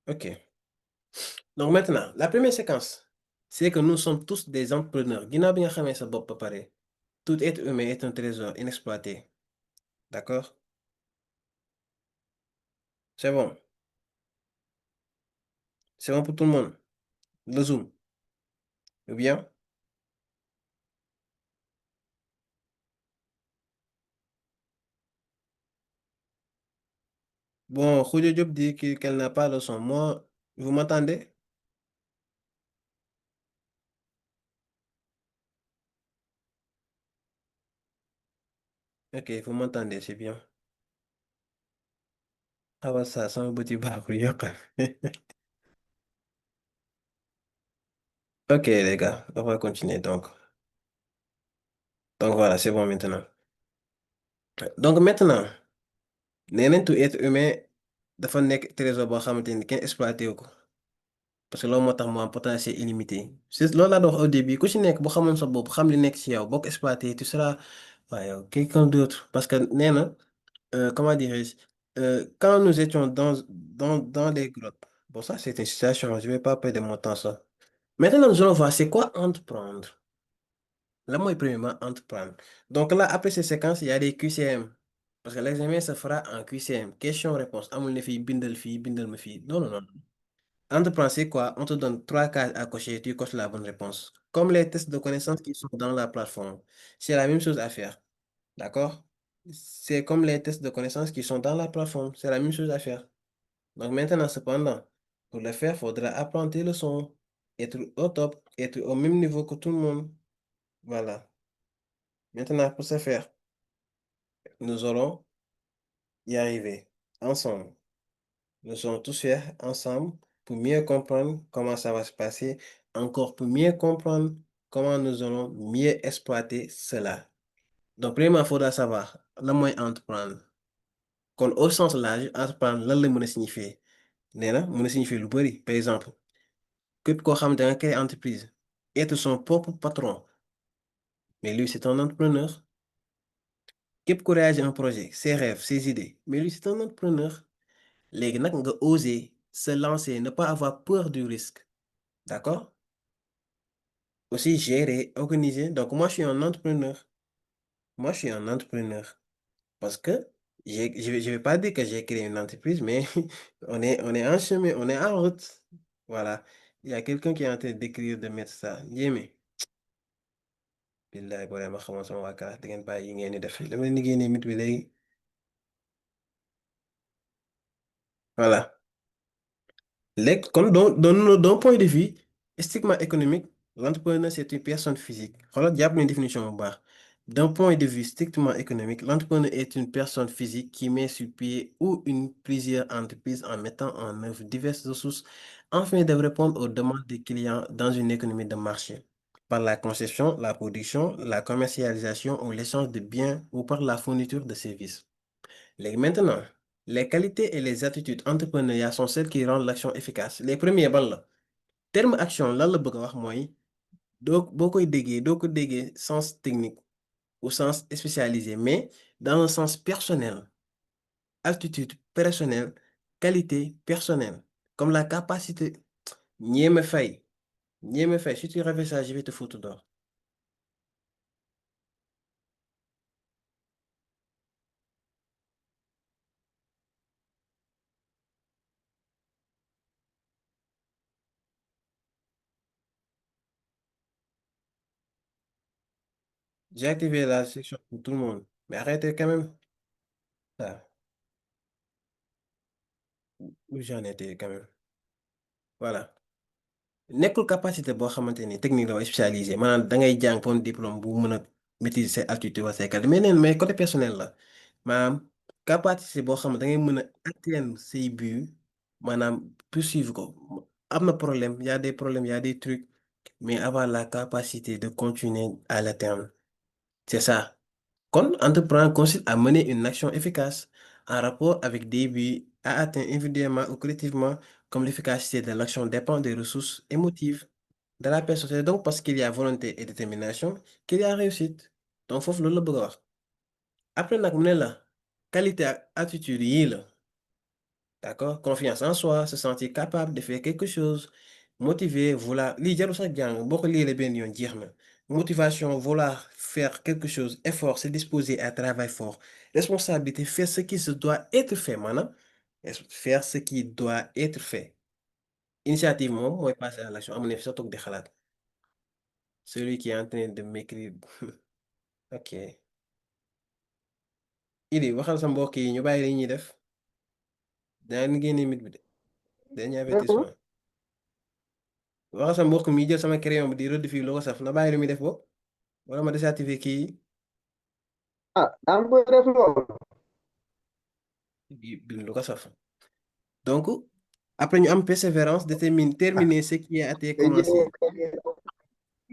OK. Donc maintenant, la première séquence, c'est que nous sommes tous des entrepreneurs. Ginnaaw bi nga xamee sa bopp ba pare, tout être humain est un trésor inexploité. D'accord? C'est bon. C'est bon pour tout le monde. Le Zoom. Ou bien? Bon, Khoudia Diop dit qu'elle n'a pas le son. Moi, vous m'entendez? Ok, vous m'entendez, c'est bien. Ah ouais, ça, un petit baaxul yokk. Ok, les gars, on va continuer donc. Donc voilà, c'est bon maintenant. Donc maintenant, nee nañ tout être humain dafa nekk trésor boo xamante ni kenn exploité wu ko. Parce que loolu moo tax mu am potentiel illimité. C'est loolu laa doon wax au début ku ci nekk bu xamoon sa bopp xam li nekk ci yow boo ko exploité tu seras waaye yow quelqu'un d'autre. Parce que nee na, comment dirais-je, quand nous étions dans les grottes, bon ça c'est une situation, je vais pas perdre mon temps ça. Maintenant nous allons voir c'est quoi entreprendre. Là, moi, premièrement, entreprendre. Donc là, après ces séquences, il y a des QCM. Parce que l'examen se fera en QCM. Question-réponse. Amul ne fii bindal fii, bindal ma fii. Non, non, non. Entreprendre, c'est quoi? On te donne trois cases à cocher, tu coches la bonne réponse. Comme les tests de connaissances qui sont dans la plateforme. C'est la même chose à faire. D'accord? C'est comme les tests de connaissances qui sont dans la plateforme. C'est la même chose à faire. Donc maintenant, cependant, pour le faire, il faudra apprendre tes leçons, être au top, être au même niveau que tout le monde. Voilà. Maintenant, pour ce faire, nous allons y arriver ensemble. Nous allons tous faire ensemble pour mieux comprendre comment ça va se passer, encore pour mieux comprendre comment nous allons mieux exploiter cela. Donc, premièrement, il faudra savoir le mot entreprendre. Kon au sens large, entreprendre, lan la mën a signifier? Nee na, mën a signifier lu bari. Par exemple, képp koo xam da nga créer entreprise, être son propre patron, mais lui, c'est un entrepreneur. Képp ku réaliser un projet, ses rêves, ses idées, mais lui, c'est un entrepreneur. Léegi nag nga oser se lancer, ne pas avoir peur du risque. D'accord? Aussi gérer, organiser. Donc, moi, je suis un entrepreneur. Moi, je suis un entrepreneur. Parce que je vais pas dire que j'ai créé une entreprise, mais on est en chemin, on est en route. Voilà. Il y a quelqu'un qui est en train d'écrire, de mettre ça. Yéeme. Billahi boo leen ma xamoon sama waa classe da ngeen bàyyi yi ngeen di def. Dama leen di génnee mit bi léegi. Voilà. D'un point de vue strictement économique, l'entrepreneur, c'est une personne physique. Xoolal jàpp une définition bu baax. D'un point de vue strictement économique, l'entrepreneur est une personne physique qui met sur pied ou plusieurs entreprises en mettant en œuvre diverses ressources afin de répondre aux demandes des clients dans une économie de marché. Par la conception, la production, la commercialisation ou l'échange de biens ou par la fourniture de services. Maintenant, les qualités et les attitudes entrepreneuriales sont celles qui rendent l'action efficace. Les premiers ban la terme action lan la bëgg a wax mooy boo koy déggee doo ko déggee sens technique ou sens spécialisé mais dans un sens personnel, attitude personnelle, qualité personnelle, comme la capacité ñeeme fay, Niémé Faye, si tu refais ça, je vais te foutre dehors. J'ai activé la section pour tout le monde. Mais arrêtez quand même. Ça, où j'en étais quand même. Voilà. Nekkul capacité boo xamante ni technique la spécialisé maanaam da ngay jàng pour un diplôme bu mën a maîtriser say aptitudes wala say qualité mais neen mais côté personnel la maanaam capacité boo xam ne da ngay mën a atteindre say buts maanaam poursuivre ko am na problème y a des problèmes y a des trucs mais avoir la capacité de continuer à l'atteindre c'est ça. Kon entreprendre consiste à mener une action efficace en rapport avec des buts à atteindre individuellement ou collectivement, comme l'efficacité de l'action dépend des ressources émotives de la personne. C'est donc parce qu'il y a volonté et détermination qu'il y a réussite. Donc, foofu loolu la bëgg a wax. Après nag mu ne la qualité ak attitude yii la. D'accord? Confiance en soi, se sentir capable de faire quelque chose, motivé, vouloir. Lii jarul sax jàng boo ko liiree benn yoon jeex na. Motivation, vouloir faire quelque chose, effort, se disposer à travailler fort. Responsabilité, faire ce qui se doit être fait, maanaam. Faire ce qui doit être fait. Initiative moom mooy passer à l'action amu ne fi sa toog di xalaat. Celui qui est en train de m'écrire. Ok. Idi waxal sa mbokk yi ñu bàyyi li ñuy def. Dinaa leen génne mit bi de. Dernier avertissement. Waxal sa mbokk mi jël sama crayon bi di rëdd fii lu ko saf na bàyyi lu muy def bopp wala ma désactiver kii ah daa am koy def loolu. bi lu ko saf donc après ñu am persévérance terminer ce qui a été Day commencé jéem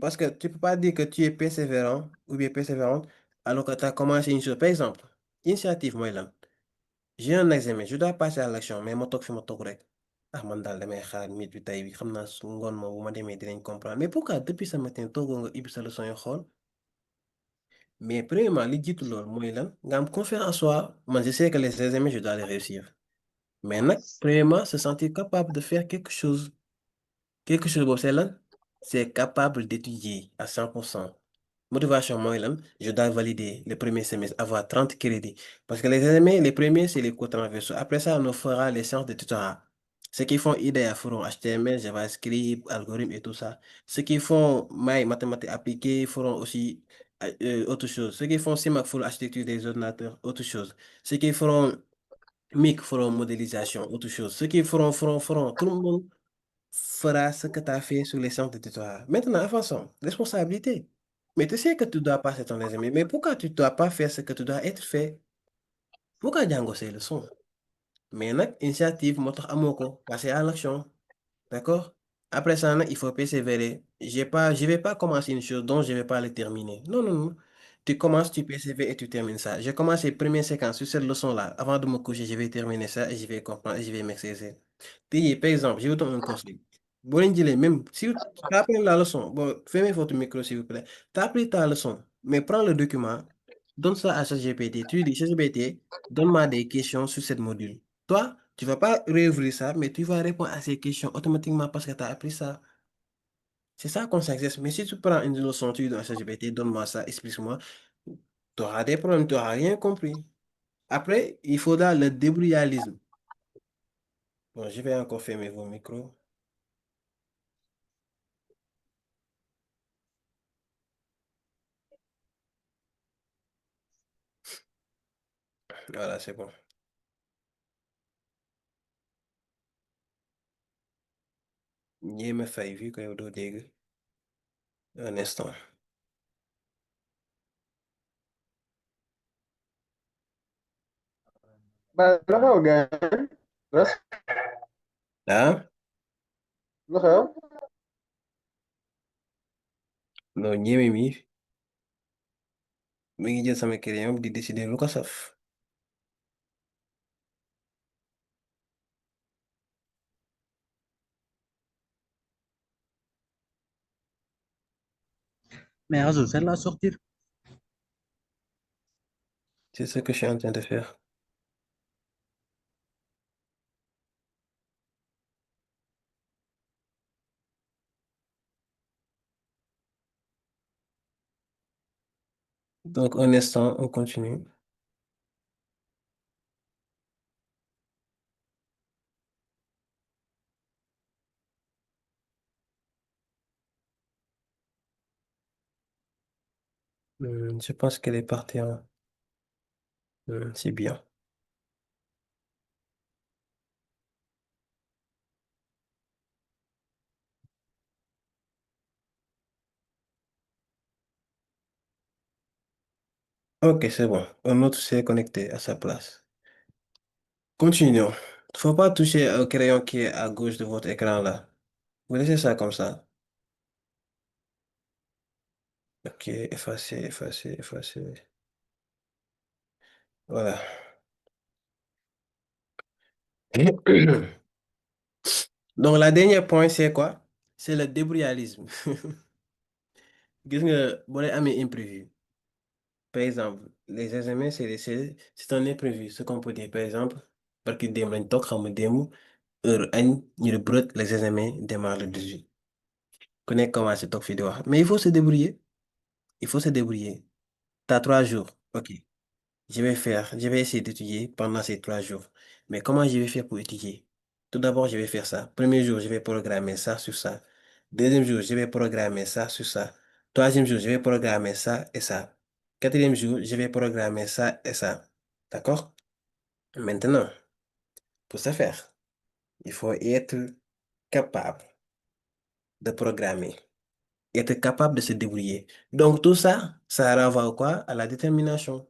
parce que tu peux pas dire que tu es persévérant ou bien persévérante alors que tu as commencé une chose par exemple initiative mooy lan j'ai un examen je dois passer à l'action mais ma toog fi ma toog rek ah man daal damay xaar mit bi tey bi xam naa su ngoon ma bu ma demee dinañ comprendre mais pourquoi depuis ce matin toogoo nga ibbi sa leçon yi xool mais premièrement li jiitu loolu mooy lan nga am confiance en soi man je sais que les examens je dois les réussir mais nag premièrement se sentir capable de faire quelque chose boobu c'est lan c'est capable d'étudier à 100%. Motivation mooy lan je dois valider le premier semestre avoir 30 crédits parce que les examens les premiers c'est les cours transversaux après ça on fera les séances de tutorat ceux qui font IDEA feront HTML JavaScript algorithme et tout ça ceux qui font mathématiques appliquées feront aussi autre chose ceux qui font CIMAC feront architecture des ordinateurs autre chose ceux qui feront MIC feront modélisation autre chose ceux qui feront tout le monde fera ce que tu as fait sur les séances de tutorat. Maintenant, avançons. Responsabilité. Mais tu sais que tu dois passer ton examen. Mais pourquoi tu ne dois pas faire ce que tu dois être fait? Pourquoi Django c'est le son? Mais nag initiative moo tax amoo ko passer à l'action. D'accord? Après ça, nag, il faut persévérer. Je vais pas commencer une chose dont je vais pas le terminer. Non, non, non. Tu commences, tu persévères et tu termines ça. J'ai commencé première séquence sur cette leçon-là. Avant de me coucher, je vais terminer ça et je vais comprendre et je vais m'exercer. Par exemple, je vous donne un conseil. Boo leen jëlee même si tu as appris la leçon, bon, fermez votre micro s'il vous plaît. Tu as appris ta leçon, mais prends le document, donne ça à ChatGPT. Tu lui dis, ChatGPT, donne-moi des questions sur cette module. Toi, tu vas pas réouvrir ça, mais tu vas répondre à ces questions automatiquement parce que tu as appris ça. C'est ça qu'on s'exerce. Mais si tu prends une leçon, tu dis à ChatGPT, donne-moi ça, explique-moi, tu auras des problèmes, tu n'auras rien compris. Après, il faudra le débrouillardisme. Bon, je vais encore fermer vos micros. Voilà, c'est bon. Jéem a fay vu que yow doo dégg un instant. ba lu xew gaay res Ah lu xew non njéeme mi ngi jël sama crayon di décider lu ko saf. Mais Azul, fais-la sortir. C'est ce que je suis en train de faire. Donc, un instant, on continue. Je pense qu'elle est partie, hein. C'est bien. Ok, c'est bon. Un autre s'est connecté à sa place. Continuons. Faut pas toucher au crayon qui est à gauche de votre écran là. Vous laissez ça comme ça. Ok, effacer, effacer, effacer. Voilà. Donc, la dernière point, c'est quoi? C'est le débrouillardisme. Gis nga boo dee amee imprévu. Par exemple, les examens, c'est un imprévu. Ce qu'on peut dire, par exemple, parce que démb lañ toog xam nga démb heure añ ñu ne brët les examens démarrent le 18. Ku nekk commencé toog fii di wax. Mais il faut se débrouiller. Il faut se débrouiller. T'as 3 jours. Ok. Je vais essayer d'étudier pendant ces 3 jours. Mais comment je vais faire pour étudier? Tout d'abord, je vais faire ça. Premier jour, je vais programmer ça sur ça. Deuxième jour, je vais programmer ça sur ça. Troisième jour, je vais programmer ça et ça. Quatrième jour, je vais programmer ça et ça. D'accord? Maintenant, pour ce faire, il faut être capable de programmer, être capable de se débrouiller. Donc, tout ça, ça renvoie à quoi? À la détermination.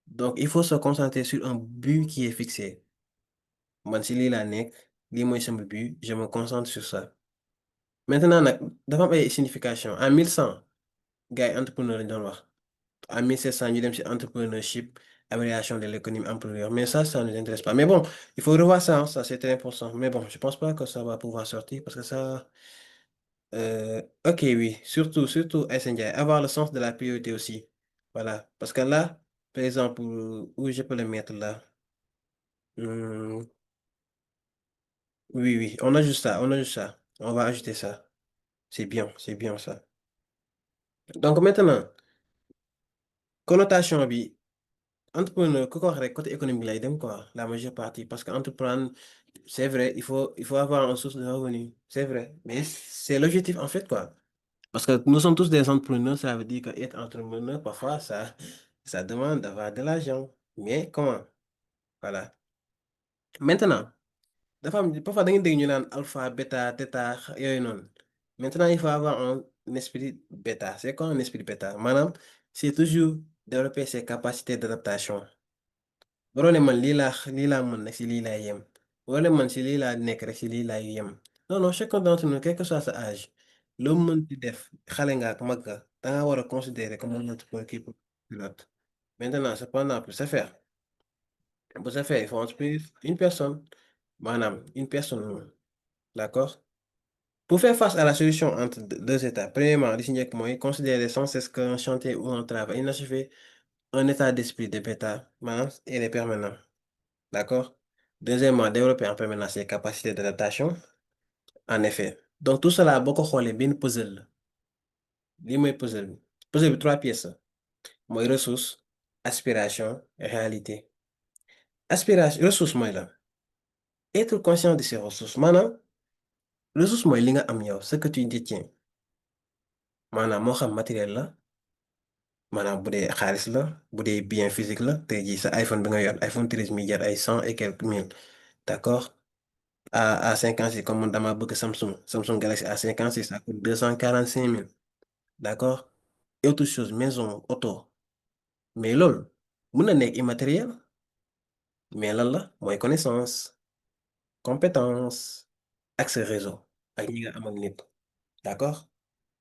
Donc, il faut se concentrer sur un but qui est fixé. Man si lii laa nekk lii mooy sama but je me concentre sur ça. Maintenant nag dafa am ay signification en 1100 gars yi entrepreneur lañ doon wax en 1700 ñu dem ci entrepreneurship amélioration de l'économie employeur mais ça ne nous intéresse pas mais bon il faut revoir ça hein, ça c'est très important mais bon je pense pas que ça va pouvoir sortir parce que ça ok oui surtout Aïssa Ndiaye avoir le sens de la priorité aussi voilà parce que là par exemple où je peux le mettre là. Hmm, oui on ajoute ça on va ajouter ça. C'est bien ça. Donc maintenant, connotation bi, entrepreneur, ku ko wax rek côté économique lay dem quoi, la majeure partie. Parce que entreprendre, c'est vrai, il faut avoir une source de revenus, c'est vrai. Mais c'est l'objectif en fait quoi. Parce que nous sommes tous des entrepreneurs, ça veut dire qu'être entrepreneur, parfois, ça demande d'avoir de l'argent. Mais comment? Voilà. Maintenant, dafa am parfois da ngeen dégg ñu naan alpha, bêta, theta, yooyu noonu. Maintenant, il faut avoir un esprit bêta. C'est quoi un esprit bêta? Maanaam, c'est toujours développer ses capacités d'adaptation. Waroo ne man lii laa mën rek si lii laay yem. Waroo ne man si lii laa nekk rek si lii laay yem. Non, non, chacun d'entre nous, quel que soit sa âge, loo mën di def, xale nga ak mag nga, danga war a considérer comme un entrepreneur qui peut pilote. Maintenant, cependant, pour ce faire, il faut entreprendre une personne. Maanaam, une personne, d'accord? Pour faire face à la solution entre deux états, premièrement, li si njëkk mooy considérer sans cesse qu'un chantier ou un travail inachevé, un état d'esprit de bêta, maanaam, il est permanent. D'accord? Deuxièmement, développer en permanence ses capacités d'adaptation. En effet. Donc, tout cela, boo ko xoolee benn puzzle la. Lii mooy puzzle bi. Puzzle bi 3 pièces la. Mooy ressource, aspiration, réalité. Aspiration, ressource mooy la. Être conscient de ses ressources. Maanaam, ressource mooy li nga am yow, ce que tu détiens. Maanaam moo xam matériel la. Maanaam bu dee xaalis la bu dee bien physique la tey jii sa iPhone bi nga yor iPhone 13 mi jar ay 100 et quelques mille d'accord à 56 comme man dama bëgg Samsung Galaxy A56 ça coûte 245 000 d'accord et autre chose maison auto mais loolu mun na nekk immatériel mais lan la mooy connaissance compétence accès réseau ak ñi nga am ak nit d'accord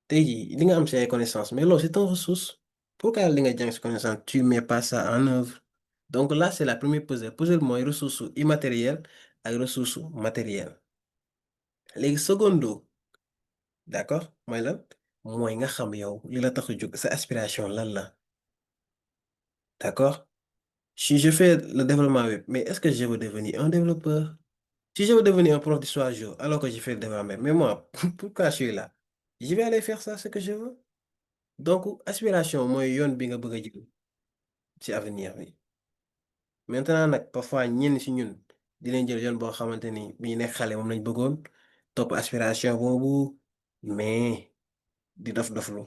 tey jii li nga am si ay connaissance mais loolu c'est une ressource pourquoi li nga jàng si connaissance tu mets pas ça en œuvre donc là c'est la première puzzle mooy ressource immatérielle ak ressource matérielle léegi secondo d'accord mooy lan mooy nga xam yow li la tax a jóg sa aspiration lan la d'accord si je fais le développement web mais est-ce que je veux devenir un développeur si je veux devenir un prof d'histoire géo alors que je fais le développement web mais moi pourquoi je suis là je vais aller faire ça ce que je veux donc aspiration mooy yoon bi nga bëgg a jël ci avenir bi maintenant nag parfois ñenn si ñun dinañ jël yoon boo xamante ni bi ñu nekk xale moom lañ bëggoon topp aspiration boobu mais di dof-doflu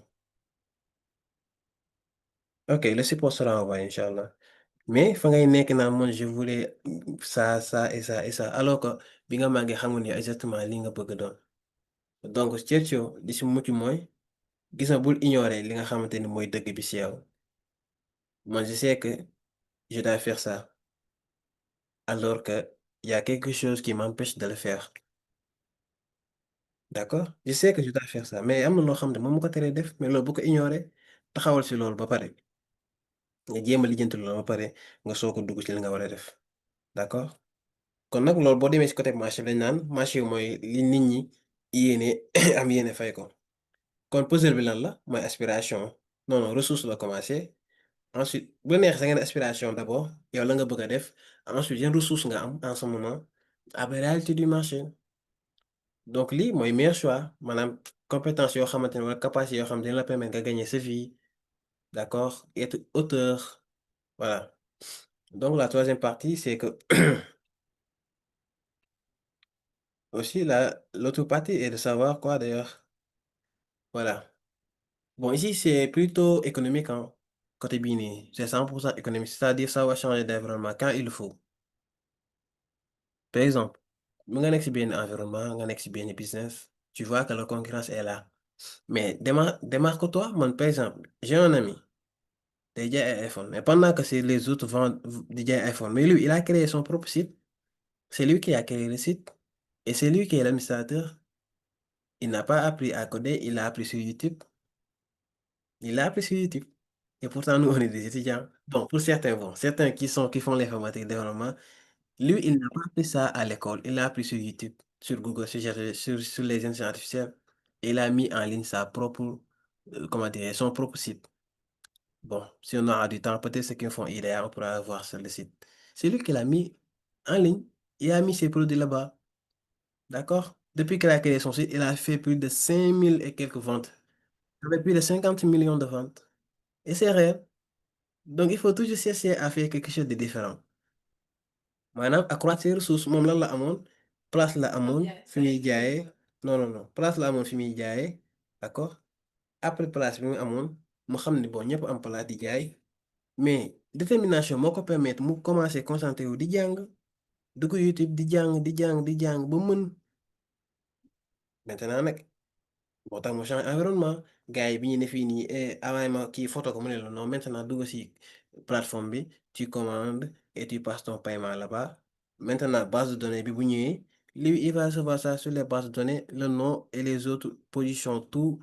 ok le support sera envoyé incha allah mais fa ngay nekk naan man je voulais ça et ça alors que bi nga màggee xam nga ni exactement li nga bëgg doon donc Sergio di si mucc mooy gis nga bul ignorer li nga xamante ni mooy dëgg bi si yow moi je sais que je dois faire ça alors que il y a quelque chose qui m'empêche de le faire d'accord je sais que je dois faire ça mais am na loo xam ne moom mu ko teree def mais loolu bu ko ignorer taxawal si loolu ba pare nga jéem a lijjanti loolu ba pare nga soog a dugg ci li nga war a def d'accord kon nag loolu boo demee si côté marché lañ naan marché mooy li nit ñi yéene am yéene fay ko kon puzzle bi lan la mooy aspiration non non ressource la commencé ensuite bu neex sa ngeen aspiration d'abord yow la nga bëgg a def ensuite yan ressource nga am en ce moment après réalité du marché donc lii mooy meilleur choix maanaam compétence yoo xamante ne wala capacité yoo xam ne dina la permettre nga gagner sa vie d'accord être auteur voilà donc la troisième partie c'est que aussi l'autre partie est de savoir quoi d'ailleurs voilà bon ici c'est plutôt économique hein côté bii nii c'est 100% économique c'est-à-dire ça va changer d'environnement quand il le faut par exemple mu nga nekk si benn environnement nga nekk si benn business tu vois que la concurrence est là mais démarque-toi man par exemple j'ai un ami day jaay ay iPhone mais pendant que c'est les autres vendent di jaay iPhone mais lui il a créé son propre site c'est lui qui a créé le site et c'est lui qui est l'administrateur il n'a pas appris à coder il a appris sur YouTube il a appris sur YouTube et pourtant nous on est des étudiants bon pour certains bon certains qui font l'informatique développement lui il n'a pas appris ça à l'école il l'a appris sur YouTube sur Google sur les intelligences artificielles et il a mis en ligne sa propre comment dire son propre site. Bon, si on aura du temps, peut-être ceux qui font IDEA, on pourra voir sur le site. C'est lui qui l'a mis en ligne. Il a mis ses produits là-bas. D'accord? Depuis qu'il a créé son site, il a fait plus de 5000 et quelques ventes. Avec plus de 50 millions de ventes. Et c'est réel. Donc, il faut toujours chercher à faire quelque chose de différent. Maanaam accroître ses ressources moom lan la amoon place la amoon fi muy jaayee non place la amoon fi muy jaayee d'accord après place bi mu amoon mu xam ne bon ñëpp am place di jaay mais détermination moo ko permettre mu commencer concentré wu di jàng dugg YouTube di jàng ba mën maintenant nag moo tax mu change environnement gars yi bi ñu ne fii nii avant ma kii photo ko mu ne la non maintenant dugg si plateforme bi tu commandes et tu passes ton paiement là-bas maintenant base de données bi bu ñëwee lui il va recevoir ça sur les bases de données le nom et les autres positions tout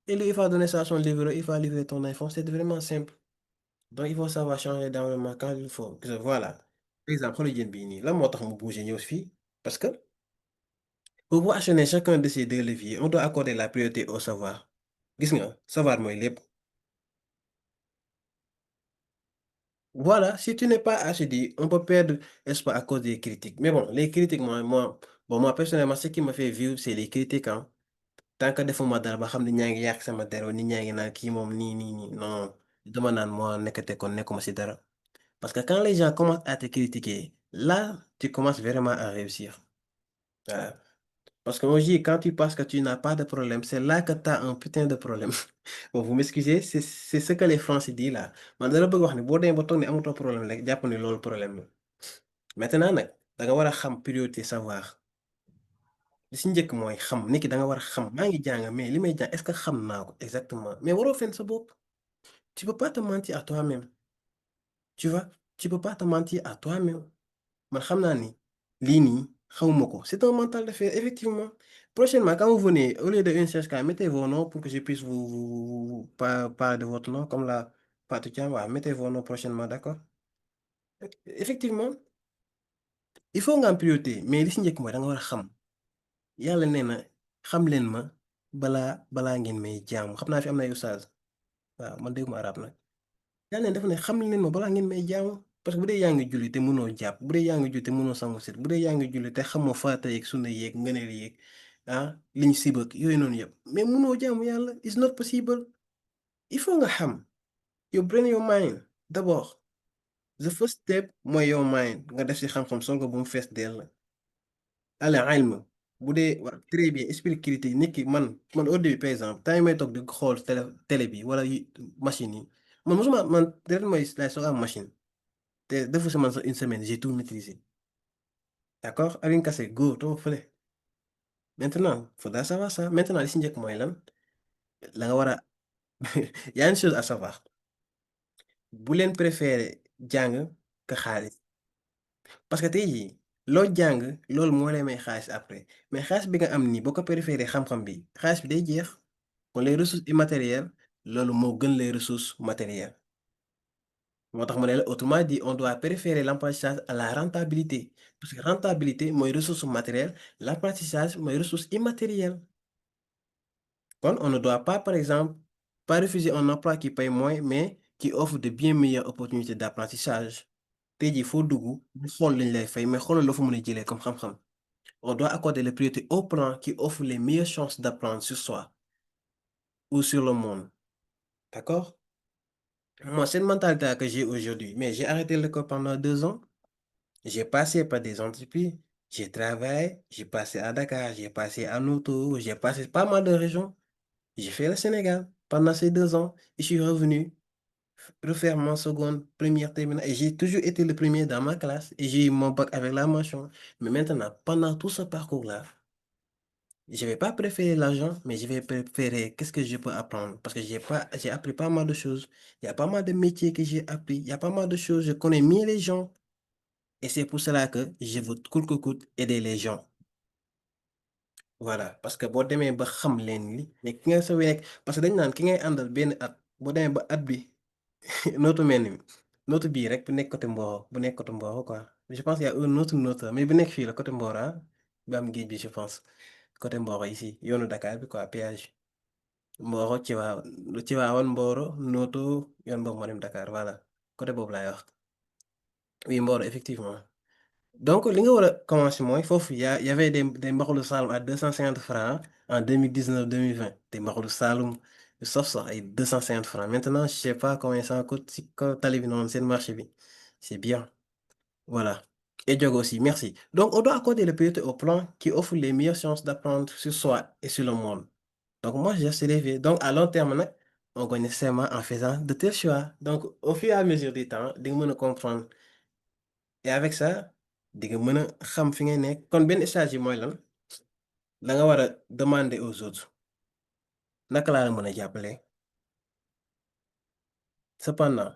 et lui il va donner ça à son livreur il va livrer ton iPhone c'est vraiment simple donc il faut savoir changer d'environnement quand il faut voilà par exemple xoolal jën bii nii lan moo tax mu bouger ñëw fii parce que pour pouvoir actionner chacun de ces deux leviers on doit accorder la priorité au savoir gis nga savoir mooy lépp voilà si tu n'es pas assidu on peut perdre espoir à cause des critiques mais bon les critiques moi personnellement ce qui me fait vivre c'est les critiques hein tant que defuma dara ba xam ne ñaa ngi yàq sama dara nit ñaa ngi naan kii moom nii non dama naan moi nekkate kon nekkuma si dara parce que quand les gens commencent à te critiquer là tu commences vraiment à réussir voilà. Parce que moi, je dis, quand tu penses que tu n'as pas de problème, c'est là que tu as un putain de problème. Bon, vous m'excusez, c'est ce que les Français disent là. Man dara bëgg wax ne boo demee ba toog ne amatoo problème rek jàpp ne loolu problème la. Maintenant nag da nga war a xam priorité savoir li si njëkk mooy xam nit ki da nga war a xam maa ngi jàng mais li may jàng est-ce que xam naa ko exactement mais waroo fen sa bopp. Tu peux pas te mentir à toi-même. Tu vois? Tu peux pas te mentir à toi-même. Man xam naa ni lii nii xawma ko c'est un mental de fer effectivement prochainement quand vous venez au lieu de une cherche mettez vos noms pour que je puisse parler de votre nom comme la Fatou Thiam waaw mettez vos noms prochainement d'accord effectivement il faut nga am priorité mais li si njëkk mooy da nga war a xam yàlla nee na xam leen ma balaa ngeen may jaamu xam naa fi am na ay ustaas waaw man dégguma arab nag yàlla ne dafa ne xam leen ma balaa ngeen may jaamu parce que bu dee yaa ngi julli te mënoo jàpp bu dee yaa ngi julli te mënoo sangu set bu dee yaa ngi julli te xamoo farata yeeg sunna yeeg ngëneel yeeg liñ sibak yooyu noonu yëpp mais mënoo jaamu yàlla it's not possible il faut nga xam you brain your mind d'abord the first step mooy your mind nga def ci xam-xam sol ko bu mu fees dell al ilm bu dee très bien esprit critique nit ki man au début par exemple temps yi may toog di xool télé bi wala machine yi man mosuma man ren mooy laay soog am machine te defu si man sax une semaine j'ai tout maîtrisé d'accord Alioune Kassé go toog fële maintenant faudra savoir ça maintenant li si njëkk mooy lan la nga war a y a une chose à savoir bu leen préférer jàng que xaalis parce que tey jii loo jàng loolu moo lay may xaalis après mais xaalis bi nga am nii boo ko préféré xam-xam bi xaalis bi day jeex kon les ressources immatérielles loolu moo gën les ressources matérielles moo tax mu ne la autrement dit on doit préférer l'apprentissage à la rentabilité parce que rentabilité mooy ressource matérielle l'apprentissage mooy ressource immatérielle kon on ne doit pas par exemple pas refuser un emploi qui paye moins mais qui offre de bien meilleures opportunités d'apprentissage tey jii foo dugg ñu xool lañ lay fay mais xoolal loo fa mën a jëlee comme xam-xam on doit accorder la priorité aux plans qui offrent les meilleures chances d'apprendre sur soi ou sur le monde. D'accord? Moi, c'est une mentalité que j'ai aujourd'hui. Mais j'ai arrêté l'école pendant 2 ans. J'ai passé par des entreprises. J'ai travaillé. J'ai passé à Dakar. J'ai passé à Noto. J'ai passé pas mal de régions. J'ai fait le Sénégal pendant ces 2 ans. Et je suis revenu refaire mon seconde, première terminale. Et j'ai toujours été le premier dans ma classe. Et j'ai eu mon bac avec la mention. Mais maintenant, pendant tout ce parcours-là, je vais pas préférer l'argent, mais je vais préférer qu'est-ce que je peux apprendre. Parce que j'ai appris pas mal de choses. Il y a pas mal de métiers que j'ai appris. Il y a pas mal de choses. Je connais mieux les gens. Et c'est pour cela que je veux coûte que coûte aider les gens. Voilà. Parce que boo demee ba xam leen li mais ki nga sa nekk parce que dañ naan ki ngay àndal benn at boo demee ba at bi nootu mel ni nootu bii rek bu nekk côté Mboro quoi. Je pense qu'il y a un autre nootu mais bu nekk fii la côté Mboro ah bi am géej bi je pense côté Mboro ici yoonu Dakar bi quoi péage Mboro Tivaouane Mboro nootu yoon boobu moo dem Dakar voilà côté boobu laay wax oui Mboro effectivement. Donc, li nga war a commencer mooy foofu y avait des mbaxalu Saloum à 250 francs en 2019-2020 des mbaxalu Saloum yu saf sax ay 250 francs maintenant je sais pas combien ça coûte si kaw tali bi noonu seen marché bi c'est bien voilà et Diogo aussi merci donc on doit accorder la priorité au plan qui offre les meilleures chances d'apprendre sur soi et sur le monde donc moi j'ai relevé donc à long terme nag on gagne nécessairement en faisant de tels choix donc au fur et à mesure du temps di nga mën a comprendre et avec ça di nga mën a xam fi ngay nekk kon benn stage yi mooy lan da nga war a demander aux autres naka laa la mën a jàppale cependant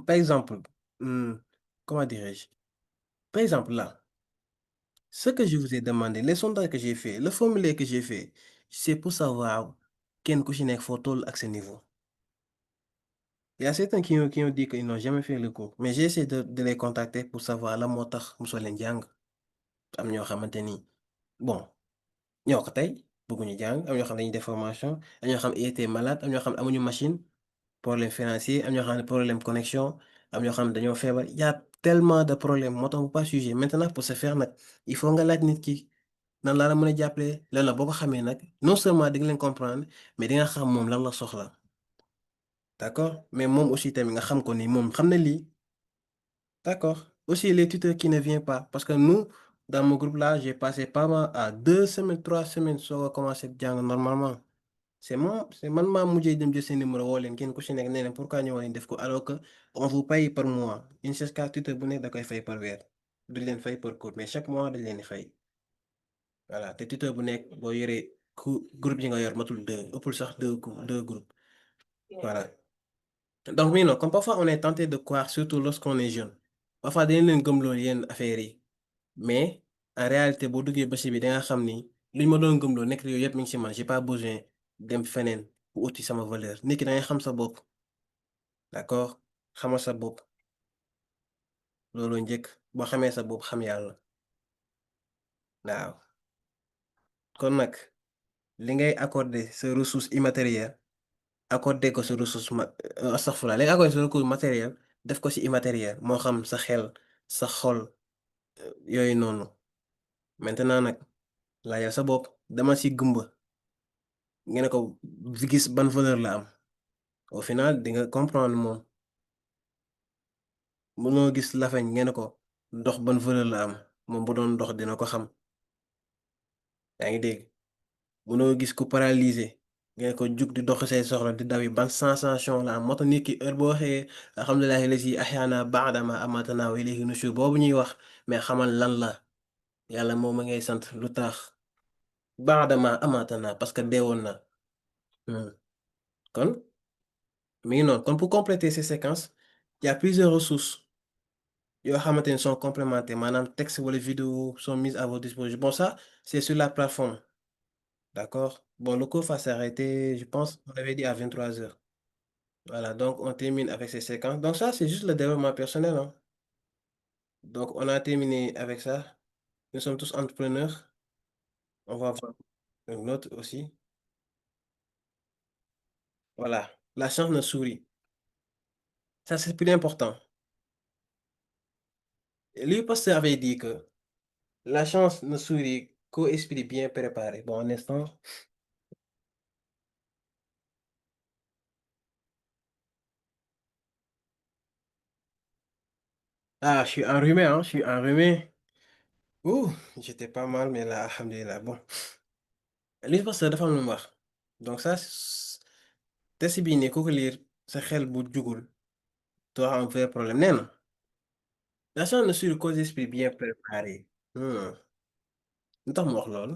par exemple comment dirais-je par exemple là ce que je vous ai demandé les sondages que j'ai fait le formulaire que j'ai fait c'est pour savoir kenn ku ci nekk foo toll ak sa niveau il y a certains qui ont dit qu'ils n'ont jamais fait le cours mais j'ai essayé de les contacter pour savoir la moo tax mosoo leen jàng am ñoo xamante ni bon ñoo ko tey bëgguñu jàng am ñoo xam dañuy def formation am ñoo xam ils étaient malades am ñoo xam amuñu machine problème financier am ñoo xam ne problème connexion am ñoo xam dañoo feebar y a tellement de problèmes moo tax bu pas sujet maintenant pour ce faire nag il faut nga laaj nit ki nan laa la mën a jàppale loolu la boo ko xamee nag non seulement di nga leen comprendre mais di nga xam moom lan la soxla d'accord mais moom aussi tamit nga xam ko ni moom xam na lii d'accord aussi les tuteurs qui ne viennent pas parce que nous dans mon groupe là j'ai passé pas mal à 2 semaines 3 semaines soo commencé jàng normalement c'est man maa mujjee dem jël seen numéro woo leen kenn ku ci nekk nee leen pourquoi ñëwoon leen def ko alors que on vous paye par mois une chaque tuteur bu nekk da koy fay par weer duñ leen fay par cours mais chaque mois dañ leen di fay voilà te tuteur bu nekk boo yoree groupe yi nga yor matul 2 ëppul sax 2 groupes voilà donc oui non comme parfois on est tenté de croire surtout lorsqu'on est jeune parfois dañ leen gëmloo yenn affaires yi mais en réalité boo duggee ba ci bi da nga xam ni liñ ma doon gëmloo nekk yooyu yëpp mi ngi ci man j'ai pas besoin dem feneen pour uti sama valeur nit ki da ngay xam sa bopp d'accord xamal sa bopp loolu njëkk boo xamee sa bopp xam yàlla waaw kon nag li ngay accorder sa ressource immatérielle accorder ko sa ressource astaghfirullah li ngay accorder sa ressource matérielle def ko ci immatériel moo xam sa xel sa xol yooyu noonu maintenant nag laajal sa bopp dama ci gumba nga ne ko gis ban valeur la am au final di nga comprendre moom mënoo gis lafeñ nga ne ko ndox ban valeur la am moom bu doon ndox dina ko xam yaa ngi dégg mënoo gis ku paralysé nga ne ko jug di dox say soxla di daw yi ban sensation la am moo tax nit ki heure boo xëyee alhamdulillahi lazi ahyaana ba'dama amaatana wa ilayhi nushur boobu ñuy wax mais xamal lan la yàlla moom ma ngay sant lu tax ba'dama amaatana parce que deewoon na. Hmm. Kon mi ngi noonu kon pour compléter ces séquences il y a plusieurs ressources yoo xamante ne sont complémentaires maanaam texte wala vidéo sont mises à votre disposition bon ça c'est sur la plateforme d'accord bon le cours va s'arrêter je pense on avait dit à 23h voilà donc on termine avec ces séquences donc ça c'est juste le développement personnel hein. Donc on a terminé avec ça nous sommes tous entrepreneurs on va voir une autre aussi voilà la chance nous sourit ça c'est plus important lui pasteur avait dit que la chance ne sourit qu'aux esprits bien préparés. Bon, un instant. Ah, je suis enrhumé, hein, je suis enrhumé. Ouh, j'étais pas mal, mais là, alhamdulillah. Bon, li parce que dafa am lu mu wax. Donc ça, test bii nii ku ko lire sa xel bu jugul doo am vrai problème. Nee na, la chance ne sourit qu'aux esprits bien préparés. Lu tax mu wax loolu?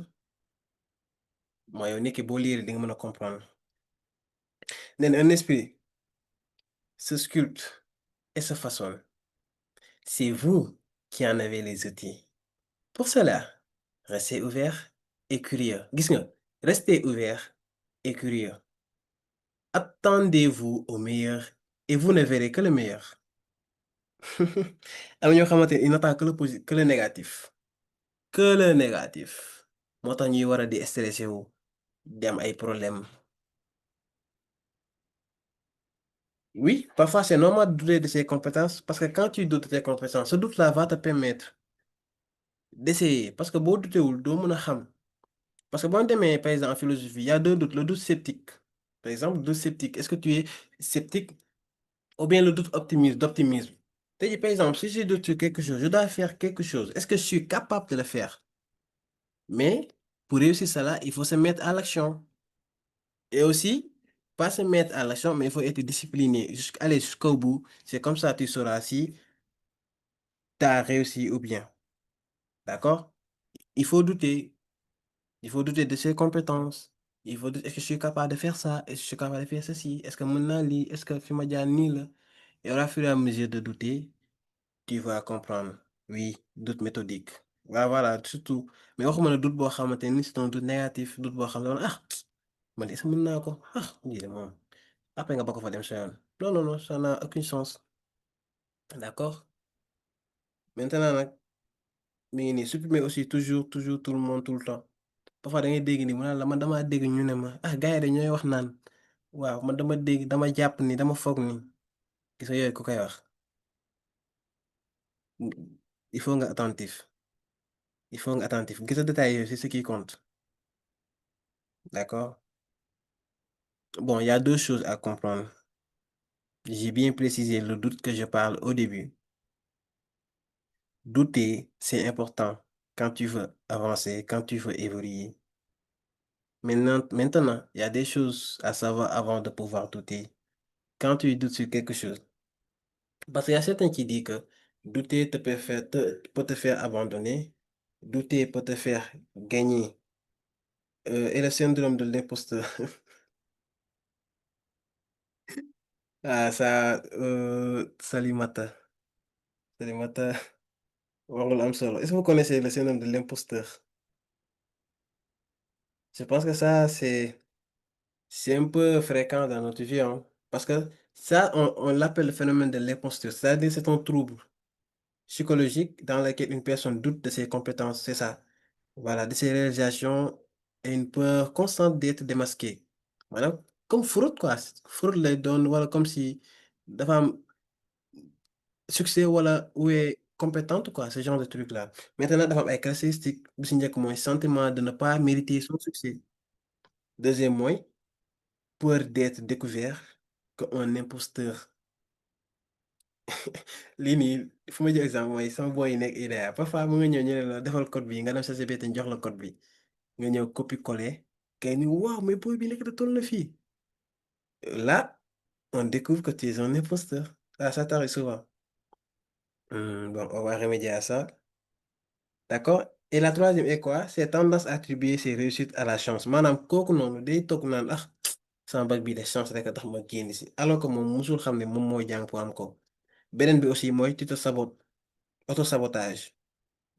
Mooy yow nit ki boo lire di nga mën a comprendre. Nee na un esprit se sculpte et se façonne. C'est vous qui en avez les outils. Pour cela, restez ouvert et curieux. Gis nga, restez ouvert et curieux. Attendez-vous au meilleur et vous ne verrez que le meilleur. Am na ñoo xamante ne ils n'attendent que que le négatif. Que le négatif. Moo tax ñuy war a di stressé wu di am ay problèmes. Oui, parfois c'est normal de douter de ses compétences parce que quand tu doutes de tes compétences, ce doute-là va te permettre d'essayer parce que boo dutewul doo mën a xam. Parce que boo demee par exemple en philosophie, il y a deux doutes. Le doute sceptique. Par exemple, le doute sceptique. Est-ce que tu es sceptique ou bien le doute d'optimisme? Tey jii, par exemple, si je doute sur quelque chose, je dois faire quelque chose. Est-ce que je suis capable de le faire? Mais pour réussir cela, il faut se mettre à l'action. Et aussi, pas se mettre à l'action, mais il faut être discipliné, aller jusqu'au bout. C'est comme ça que tu sauras si tu as réussi ou bien. D'accord? Il faut douter. Il faut douter de ses compétences. Il faut douter, est-ce que je suis capable de faire ça? Est-ce que je suis capable de faire ceci? Est-ce que mën naa lii? Est-ce que fi ma jaar nii la? Et au fur et à mesure de douter, tu vas comprendre. Oui, doute méthodique. Voilà, surtout. Mais waxuma ne doute boo xamante ni c'est un doute négatif, doute boo xam ne ah man de est-ce que mën naa ko lii de moom après nga ba ko fa dem sa yoon. Non, non, non, ça n'a aucune chance. D'accord? Maintenant nag mi ngi nii supprimer aussi toujours tout le monde tout le temps. Parfois da ngay dégg ni mu naan la man damaa dégg ñu ne ma gars yi de ñooy wax naan waaw man dama dégg dama jàpp ni dama foog ni gis nga yooyu ku koy wax il faut nga attentif gis nga détail yooyu c'est ce qui compte d'accord bon il y a deux choses à comprendre j'ai bien précisé le doute que je parle au début douter c'est important quand tu veux avancer quand tu veux évoluer maintenant il y a des choses à savoir avant de pouvoir douter quand tu doutes sur quelque chose. Parce qu'il y a certains qui disent que douter peut te faire abandonner, douter peut te faire gagner. Et le syndrome de l'imposteur. Ah, ça, Salimata. Salimata, warul am solo. Est-ce que vous connaissez le syndrome de l'imposteur? Je pense que ça, c'est un peu fréquent dans notre vie, hein. Parce que ça, on l'appelle le phénomène de l'imposture. C'est-à-dire, c'est un trouble psychologique dans lequel une personne doute de ses compétences, c'est ça. Voilà, de ses réalisations et une peur constante d'être démasqué. Maanaam comme fraude quoi, fraude lay doon wala comme si dafa am succès wala ou est compétente quoi, ce genre de truc là. Maintenant dafa am ay caractéristiques bi si njëkk mooy sentiment de ne pas mériter son succès. Deuxième mooy peur d'être découvert comme un imposteur. lii nii fu ma jël exemple mooy sama boy yi nekk IDEA parfois mu nga ñëw ñu ne la defal code bi nga dem sa ChatGPT ñu jox la code bi nga ñëw copier coller kay ni waaw mais boy bi nekk da toll na fii. Là, on découvre que tu es un imposteur. Ça t'arrive souvent. Bon, on va remédier à ça. D'accord? Et la troisième est quoi? C'est tendance à attribuer ses réussites à la chance. Maanaam kooku noonu day toog naan ah sama bac bii de chance rek a tax ma génn si alors que moom musul xam ne moom mooy jàng pour am ko. Beneen bi aussi mooy tu te sabotes, auto-sabotage.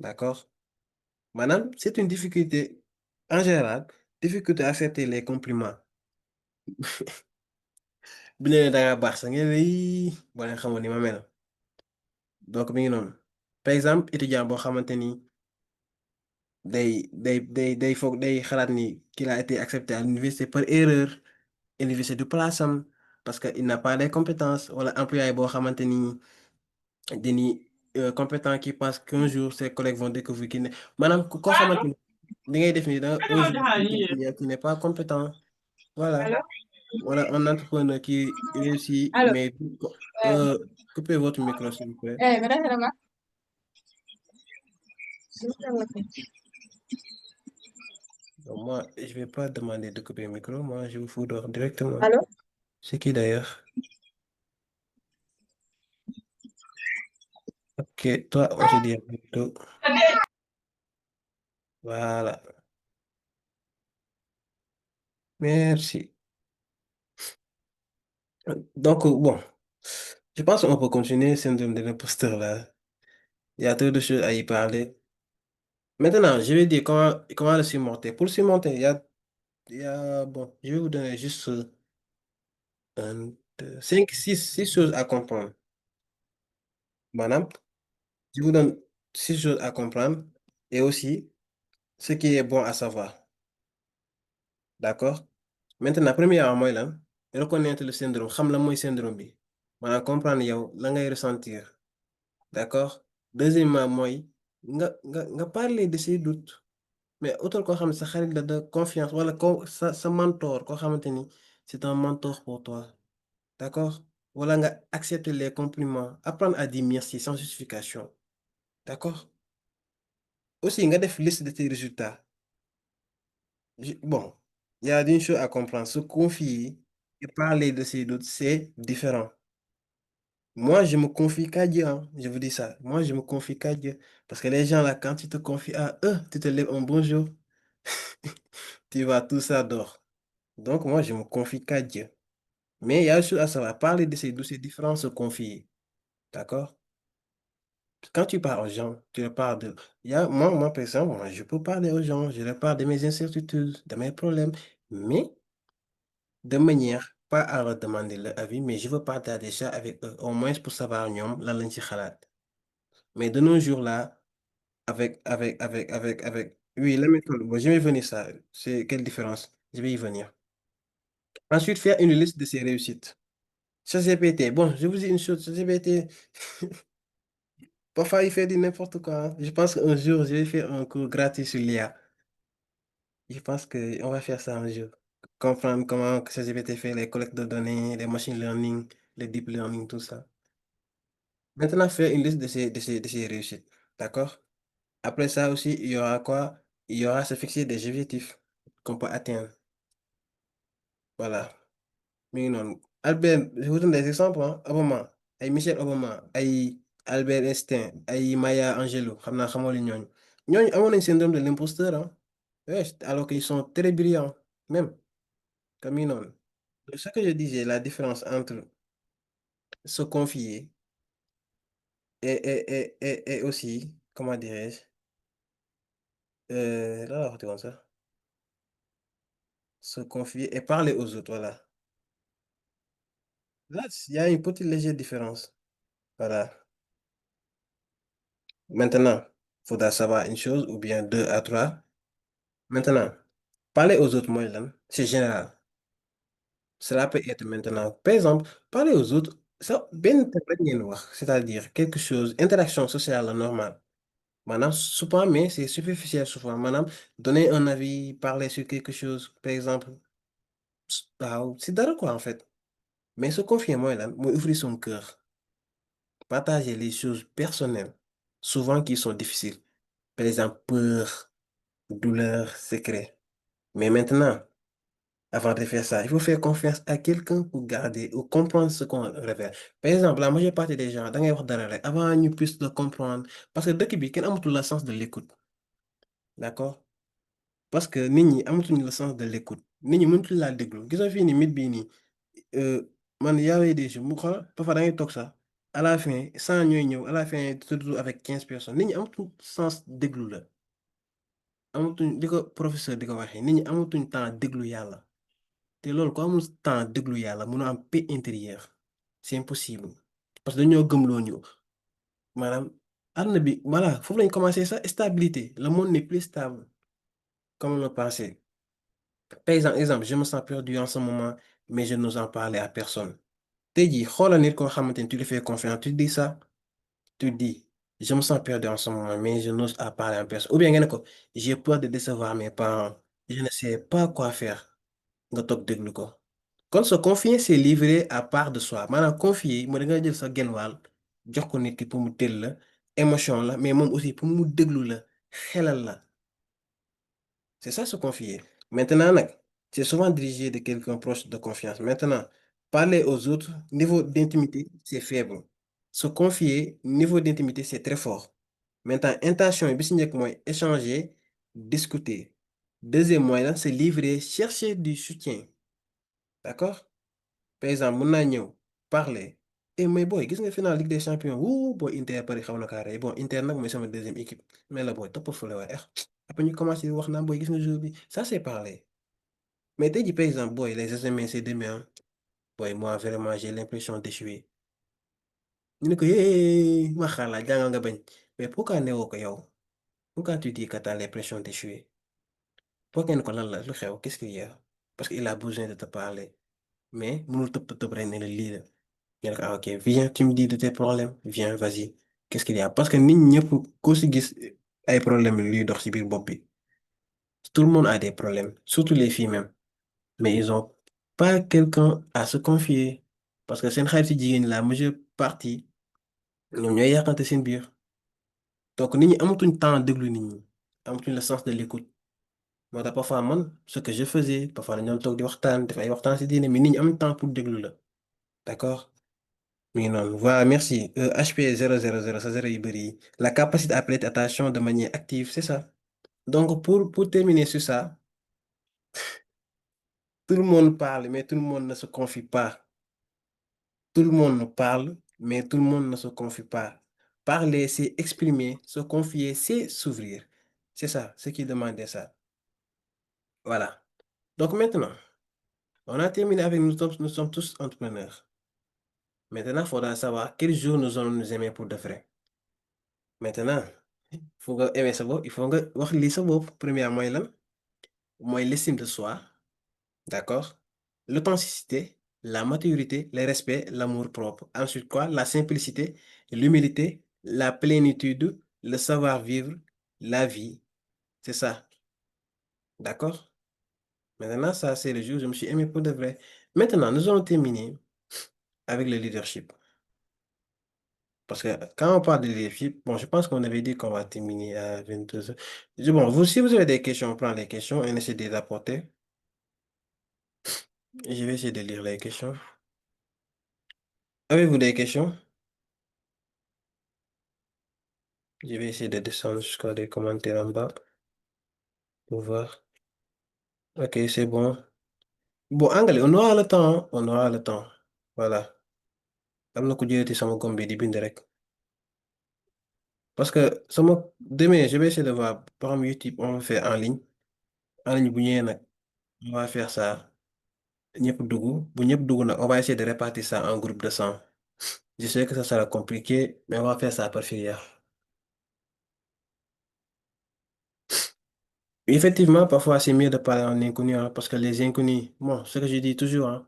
D'accord? Maanaam c'est une difficulté en général, difficulté à accepter les compliments. bu ñu nee da ngaa baax sax ngeen ne yii boo leen xamoon ni ma mel. Donc mi ngi noonu par exemple étudiant boo xamante ni day foog day xalaat ni qu'il a été accepté à l'université par erreur université du place am parce que il n'a pas les compétences wala employé boo xamante ni dañuy compétent qui pense qu'un jour ses collègues vont découvrir qu'il ne maanaam koo xamante ni li ngay def nii da un jour tu n'es pas compétent voilà wala un entrepreneur qui réussit mais coupez votre micro s'il vous plaît. Donc, moi, je vais pas demander de couper le micro, moi, je vous fous dehors directement. C'est qui d'ailleurs? Ok, toi, on se dit à bientôt. Voilà, merci. Donc, bon, je pense qu'on peut continuer, syndrome de l'imposteur là. Il y a trop de choses à y parler. Maintenant, je vais dire comment le surmonter. Pour le surmonter, bon, je vais vous donner juste un, deux, cinq, six choses à comprendre. Madame, je vous donne 6 choses à comprendre et aussi ce qui est bon à savoir. D'accord? Maintenant, premièrement mooy lan reconnaître le syndrome xam la mooy syndrome bi maanaam comprendre yow la ngay ressentir. D'accord? Deuxièmement mooy nga parler de ses doutes mais autant koo xam ne sa xarit la de confiance wala sa mentor koo xamante ni c'est un mentor pour toi. D'accord? Wala nga accepter les compliments apprendre à dire merci sans justification. D'accord? Aussi nga def liste de tes résultats. Bon, il y a une chose à comprendre, se confier et parler de ses doutes, c'est différent. Moi, je me confie qu'à Dieu, hein, je vous dis ça. Moi, je me confie qu'à Dieu. Parce que les gens là, quand tu te confies à eux, tu te lèves un bonjour, tu vas tout ça dehors. Donc, moi, je me confie qu'à Dieu. Mais il y a une chose à savoir, parler de ses doutes, c'est différent de se confier. D'accord? Quand tu parles aux gens, tu leur parles de. Moi, par exemple, moi, je peux parler aux gens, je leur parle de mes incertitudes, de mes problèmes, mais de manière pas à leur demander leur avis, mais je veux partager ça avec eux, au moins pour savoir ñoom lan lañ ci xalaat. Mais de nos jours là, oui, la méthode, bon, je vais venir ça. C'est quelle différence? Je vais y venir. Ensuite, faire une liste de ses réussites. ChatGPT, bon, je vous dis une chose, ChatGPT, parfois il fait du n'importe quoi, hein. Je pense qu'un jour, je vais faire un cours gratuit sur l'IA. Je pense qu'on va faire ça un jour. Comprendre comment que ChatGPT fait les collectes de données, les machine learning, les deep learning, tout ça. Maintenant, faire une liste de ses réussites. D'accord? Après ça aussi, il y aura quoi? Il y aura se fixer des objectifs qu'on peut atteindre. Voilà. Mais non. Albert, je vous donne des exemples, hein. Obama, ay Michelle Obama, ay Albert Einstein, ay Maya Angelou, xam naa xamoo leen ñooñu. Ñooñu amoon nañ syndrome de l'imposteur, hein. Ouais, alors qu'ils sont très brillants, même, comme ils noonu. Ce que je disais, la différence entre se confier et aussi, comment dirais-je, là, la waxati woon sax. Se confier et parler aux autres, voilà. Là, il y a une petite légère différence. Voilà. Maintenant, il faudra savoir une chose ou bien deux à trois. Maintenant, parler aux autres, moi, là, c'est général. Cela peut être maintenant, par exemple, parler aux autres, ça, ben, c'est-à-dire quelque chose, interaction sociale normale. Maintenant, souvent, mais c'est superficiel souvent. Maintenant, donner un avis, parler sur quelque chose, par exemple, waaw c'est dara quoi en fait. Mais se confier mooy lan mooy ouvrir son cœur, partager les choses personnelles, souvent qui sont difficiles. Par exemple, peur, douleur, secret. Mais maintenant, avant de faire ça, il faut faire confiance à quelqu'un pour garder ou comprendre ce qu'on révèle. Par exemple, la majeure partie des gens, da ngay wax dara rek avant ñu puisse le comprendre parce que dëkk bi kenn amatul le sens de l'écoute, d'accord? Parce que nit ñi amatuñu le sens de l'écoute. Nit ñi mënatuñ laa déglu. Gis nga fii nii mit bii nii man y avait des jours mu xoolal parfois da ngay toog sax à la fin 100 ñooy ñëw à la fin tu te retrouves avec 15 personnes. Nit ñi amatuñ sens déglu la. Amatuñ di ko professeur di ko waxee nit ñi amatuñ temps déglu yàlla. te loolu ko amul temps déglu yàlla mënoo am paix intérieure c'est impossible parce que dañoo gëmloo ñu maanaam àdduna bi voilà foofu lañ commencé ça stabilité le monde n'est plus stable comme on le pensait. Par exemple je me sens perdu en ce moment mais je n'ose en parler à personne. Tey jii xoolal nit koo xamante ni tu lui fais confiance tu dis ça tu dis je me sens perdu en ce moment mais je n'ose en parler à personne ou bien nga ne ko j'ai peur de décevoir mes parents je ne sais pas quoi faire nga toog déglu ko. Kon se confier c'est livrer à part de soi maanaam confier mooy da nga jël sa genn wàll jox ko nit ki pour mu teel la émotion la mais moom aussi pour mu déglu la xelal la c'est ça se confier. Maintenant nag c'est souvent dirigé de quelqu'un proche de confiance. Maintenant parler aux autres niveau d'intimité c'est faible. Se confier niveau d'intimité c'est très fort. Maintenant intention yi bi si njëkk mooy échanger discuter. Deuxième mooy lan c'est livrer chercher du soutien d'accord. Par exemple mun naa ñëw parler mais booy gis nga final Ligue des champions wuu booy Inter Paris xaw na kaa rey bon Inter nag mooy sama deuxième équipe mais la booy topp fële waaye après ñu commencé wax naa booy gis nga jour bi ça c'est parler mais tey jii par exemple booy les examens c'est demain booy moi vraiment j'ai l'impression d'échouer ñu ne ko ma xalaat jàngal nga bañ mais pourquoi newoo ko yow pourquoi tu dis que t'as l'impression d'échouer boo kenn ko lan la lu xew qu'est-ce qu'il y a parce que il a besoin de te parler mais mënul tëb rek ne la lii la. nga ne ko ah ok viens tu me dis de tes problèmes viens vas-y qu'est-ce qu'il y a parce que nit ñëpp koo si gis ay problèmes luy dox ci biir bopp bi tout le monde a des problèmes surtout les filles même mais ils ont pas quelqu'un à se confier parce que seen xarit si jigéen la majeure partie ñoom ñooy yàqante seen biir donc nit ñi amatuñ temps déglu nit ñi amatuñ le sens de l'écoute moo tax parfois man ce que je faisais parfois dañoo toog di waxtaan def ay waxtaan si diine mais nit ñi am temps pour déglu la d'accord. Oui, non, voilà, merci. HP 000, ça serait Iberi. La capacité à prêter attention de manière active, c'est ça. Donc, pour terminer sur ça, tout le monde parle, mais tout le monde ne se confie pas. Tout le monde parle, mais tout le monde ne se confie pas. Parler, c'est exprimer. Se confier, c'est s'ouvrir. C'est ça, ce qui demandait ça. Voilà. Donc maintenant, on a terminé avec nous sommes tous entrepreneurs. Maintenant, il faudra savoir quel jour nous allons nous aimer pour de vrai. Maintenant, faut nga aimer sa bopp il faut nga wax lii sa bopp première mooy lan mooy l'estime de soi d'accord l'authenticité la maturité le respect l'amour propre ensuite quoi la simplicité l'humilité la plénitude le savoir-vivre la vie c'est ça d'accord maintenant ça c'est le jour où je me suis aimé pour de vrai maintenant nous allons terminer avec le leadership parce que quand on parle de leadership, bon, je pense qu'on avait dit qu'on va terminer à 22 heures. Bon, vous, si vous avez des questions, on prend les questions et on essaie de les apporter. Et je vais essayer de lire les questions. Avez-vous des questions? Je vais essayer de descendre jusqu'à des commentaires en bas pour voir. Ok, c'est bon. Bon, anglais, on aura le temps, hein. On aura le temps. Voilà. Am na ku jëlati sama gomme bi di bind rek. Parce que demain, je vais essayer de voir par exemple YouTube, on va faire en ligne. En ligne, bu ñëwee nag, on va faire ça. Ñëpp dugg bu ñëpp dugg nag on va essayer de répartir ça en groupe de 100. Je sais que ça sera compliqué mais on va faire ça par filière. Effectivement parfois c'est mieux de parler en inconnu hein, parce que les inconnus bon ce que je dis toujours hein,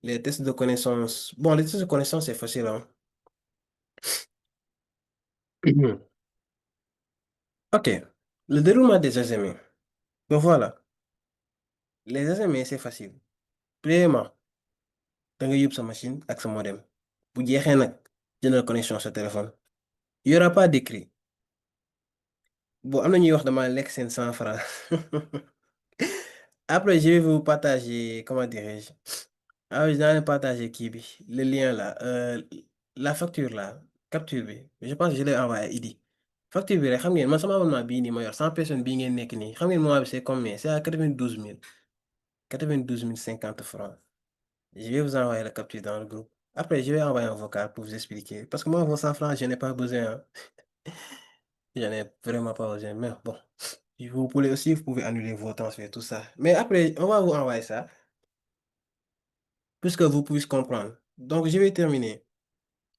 les tests de connaissance bon les tests de connaissance c'est facile hein. Ok le déroulement des examens. Donc voilà les examens c'est facile premièrement da nga yóbbu sa machine ak sa modem bu jeexee nag jëndal connexion sa téléphone il y aura pas d'écrit bon am na ñuy wax dama lekk seen 100 francs après je vais vous partager comment dirais-je ah oui dinaa leen partager kii bi le lien là la facture là capture bi je pense que je l'ai envoyé à Idi facture bi rek xam ngeen man sama abonnement bii nii ma yor 100 personnes bii ngeen nekk nii xam ngeen mois bi c'est combien c'est à 92 000 50 francs. Je vais vous envoyer la capture dans le groupe. Après, je vais envoyer un vocal pour vous expliquer. Parce que moi, vos 100 francs, je n'ai pas besoin, hein. J'en ai vraiment pas besoin. Mais bon, vous pouvez aussi, vous pouvez annuler vos transferts, tout ça. Mais après, on va vous envoyer ça, puisque vous puissiez comprendre. Donc, je vais terminer